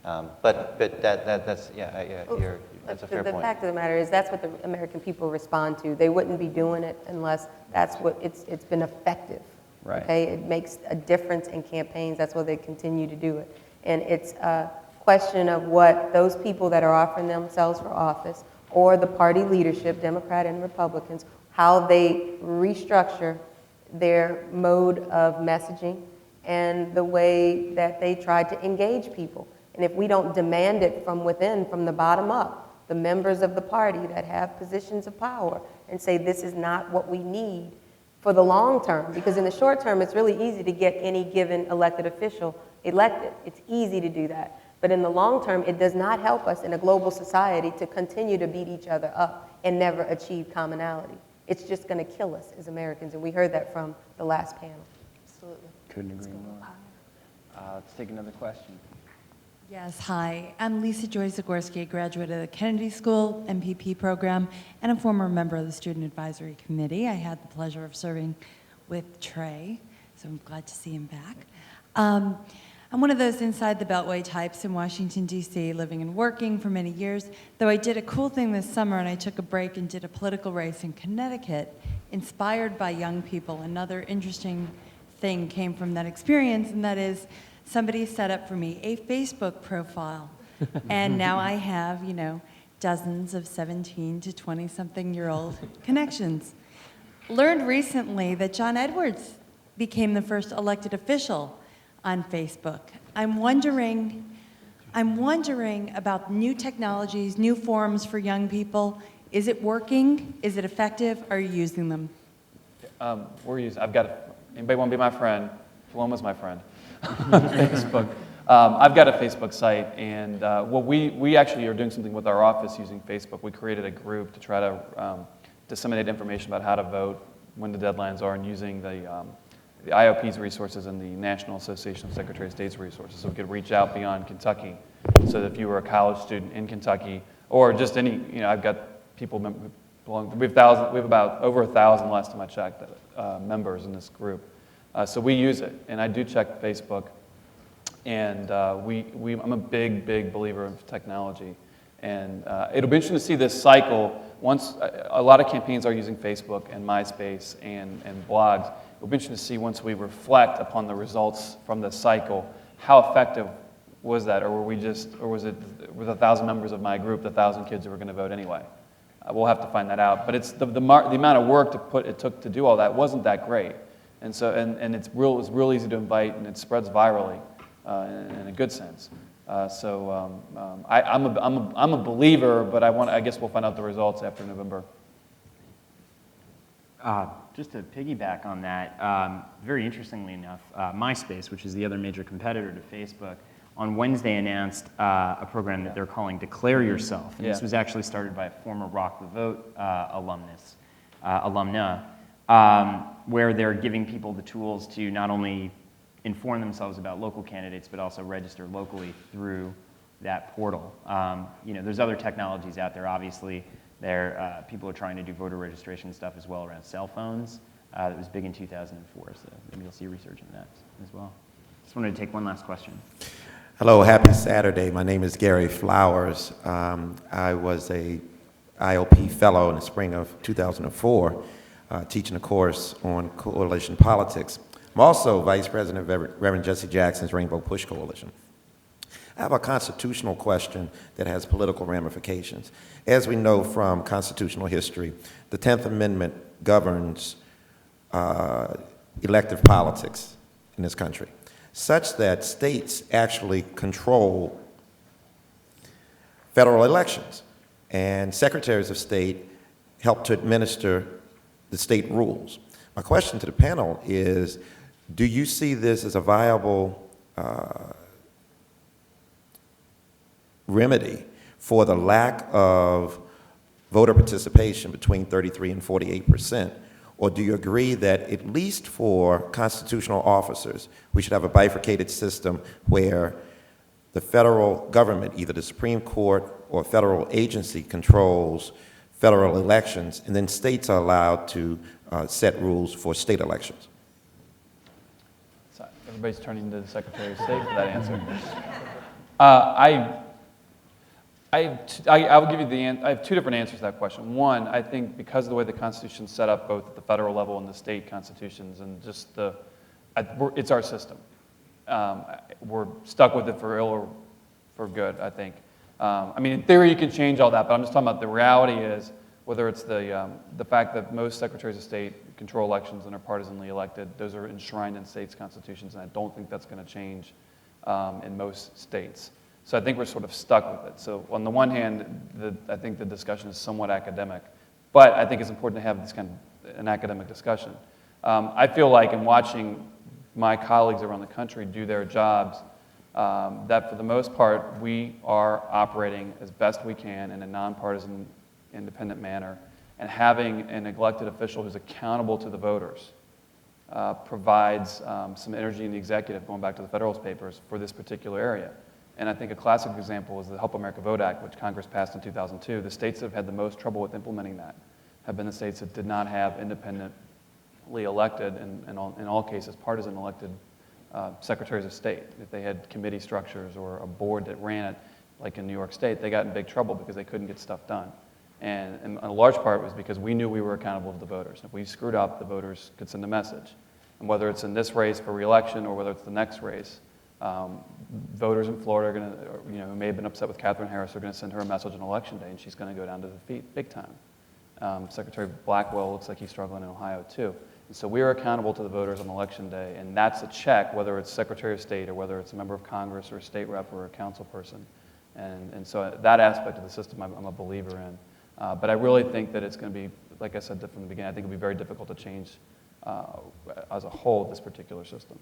But that's a fair point. The fact of the matter is that's what the American people respond to. They wouldn't be doing it unless that's what it's been effective. Right. Okay, it makes a difference in campaigns. That's why they continue to do it, and it's question of what those people that are offering themselves for office or the party leadership, Democrat and Republicans, how they restructure their mode of messaging and the way that they try to engage people. And if we don't demand it from within, from the bottom up, the members of the party that have positions of power, and say this is not what we need for the long term, because in the short term it's really easy to get any given elected official elected. It's easy to do that. But in the long term, it does not help us in a global society to continue to beat each other up and never achieve commonality. It's just going to kill us as Americans, and we heard that from the last panel. Absolutely. Couldn't agree more. Let's take another question. Yes, hi. I'm Lisa Joyce Igorsky, a graduate of the Kennedy School MPP program and a former member of the Student Advisory Committee. I had the pleasure of serving with Trey, so I'm glad to see him back. I'm one of those inside the Beltway types in Washington, D.C., living and working for many years, though I did a cool thing this summer and I took a break and did a political race in Connecticut, inspired by young people. Another interesting thing came from that experience, and that is somebody set up for me a Facebook profile. And now I have, you know, dozens of 17 to 20-something-year-old connections. Learned recently that John Edwards became the first elected official on Facebook. I'm wondering about new technologies, new forums for young people. Is it working? Is it effective? Are you using them? Anybody want to be my friend? Paloma's my friend. Facebook. I've got a Facebook site, and we actually are doing something with our office using Facebook. We created a group to try to disseminate information about how to vote, when the deadlines are, and using the IOP's resources and the National Association of Secretary of State's resources, so we could reach out beyond Kentucky. So that if you were a college student in Kentucky, or just any, you know, I've got people belong. We have about over 1,000 last time I checked members in this group. So we use it, and I do check Facebook, and I'm a big believer of technology, and it'll be interesting to see this cycle. Once a lot of campaigns are using Facebook and MySpace and blogs, it'll be interesting to see once we reflect upon the results from this cycle, how effective was that, or were the 1,000 members of my group the 1,000 kids who were going to vote anyway? We'll have to find that out, but it's the amount of work it took to do all that wasn't that great. And so, and it's real easy to invite, and it spreads virally in a good sense. I'm a believer, but I guess we'll find out the results after November. Just to piggyback on that, very interestingly enough, MySpace, which is the other major competitor to Facebook, on Wednesday announced a program that they're calling Declare Yourself. And this was actually started by a former Rock the Vote alumna, where they're giving people the tools to not only inform themselves about local candidates, but also register locally through that portal. You know, there's other technologies out there, obviously. People are trying to do voter registration stuff as well around cell phones. That was big in 2004, so maybe you'll see research in that as well. Just wanted to take one last question. Hello, happy Saturday. My name is Gary Flowers. I was a IOP fellow in the spring of 2004, teaching a course on coalition politics. I'm also vice president of Reverend Jesse Jackson's Rainbow Push Coalition. I have a constitutional question that has political ramifications. As we know from constitutional history, the 10th Amendment governs elective politics in this country, such that states actually control federal elections, and secretaries of state help to administer the state rules. My question to the panel is, do you see this as a viable remedy for the lack of voter participation between 33 and 48%? Or do you agree that at least for constitutional officers, we should have a bifurcated system where the federal government, either the Supreme Court or a federal agency, controls federal elections, and then states are allowed to set rules for state elections? So everybody's turning to the Secretary of State for that answer. I will give you I have two different answers to that question. One, I think because of the way the Constitution is set up, both at the federal level and the state constitutions, and just it's our system. We're stuck with it for good, I think. I mean, in theory, you can change all that, but I'm just talking about the reality is, whether it's the fact that most secretaries of state control elections and are partisanly elected, those are enshrined in states' constitutions, and I don't think that's going to change in most states. So I think we're sort of stuck with it. So on the one hand, I think the discussion is somewhat academic, but I think it's important to have this kind of an academic discussion. I feel like in watching my colleagues around the country do their jobs, that for the most part, we are operating as best we can in a nonpartisan, independent manner, and having an elected official who's accountable to the voters provides some energy in the executive, going back to the Federalist Papers, for this particular area. And I think a classic example is the Help America Vote Act, which Congress passed in 2002. The states that have had the most trouble with implementing that have been the states that did not have independently elected, and in all cases, partisan elected secretaries of state. If they had committee structures or a board that ran it, like in New York State, they got in big trouble because they couldn't get stuff done. And a large part was because we knew we were accountable to the voters. If we screwed up, the voters could send a message. And whether it's in this race for re-election or whether it's the next race, voters in Florida are going to, who may have been upset with Catherine Harris, are going to send her a message on Election Day, and she's going to go down to defeat big time. Secretary Blackwell looks like he's struggling in Ohio too. And so we are accountable to the voters on Election Day, and that's a check, whether it's Secretary of State or whether it's a member of Congress or a state rep or a council person. And so that aspect of the system I'm a believer in. But I really think that it's going to be, like I said from the beginning, I think it'll be very difficult to change as a whole this particular system.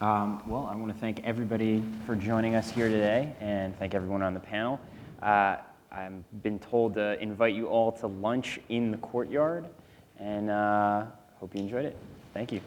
Well, I want to thank everybody for joining us here today and thank everyone on the panel. I've been told to invite you all to lunch in the courtyard, and hope you enjoyed it. Thank you.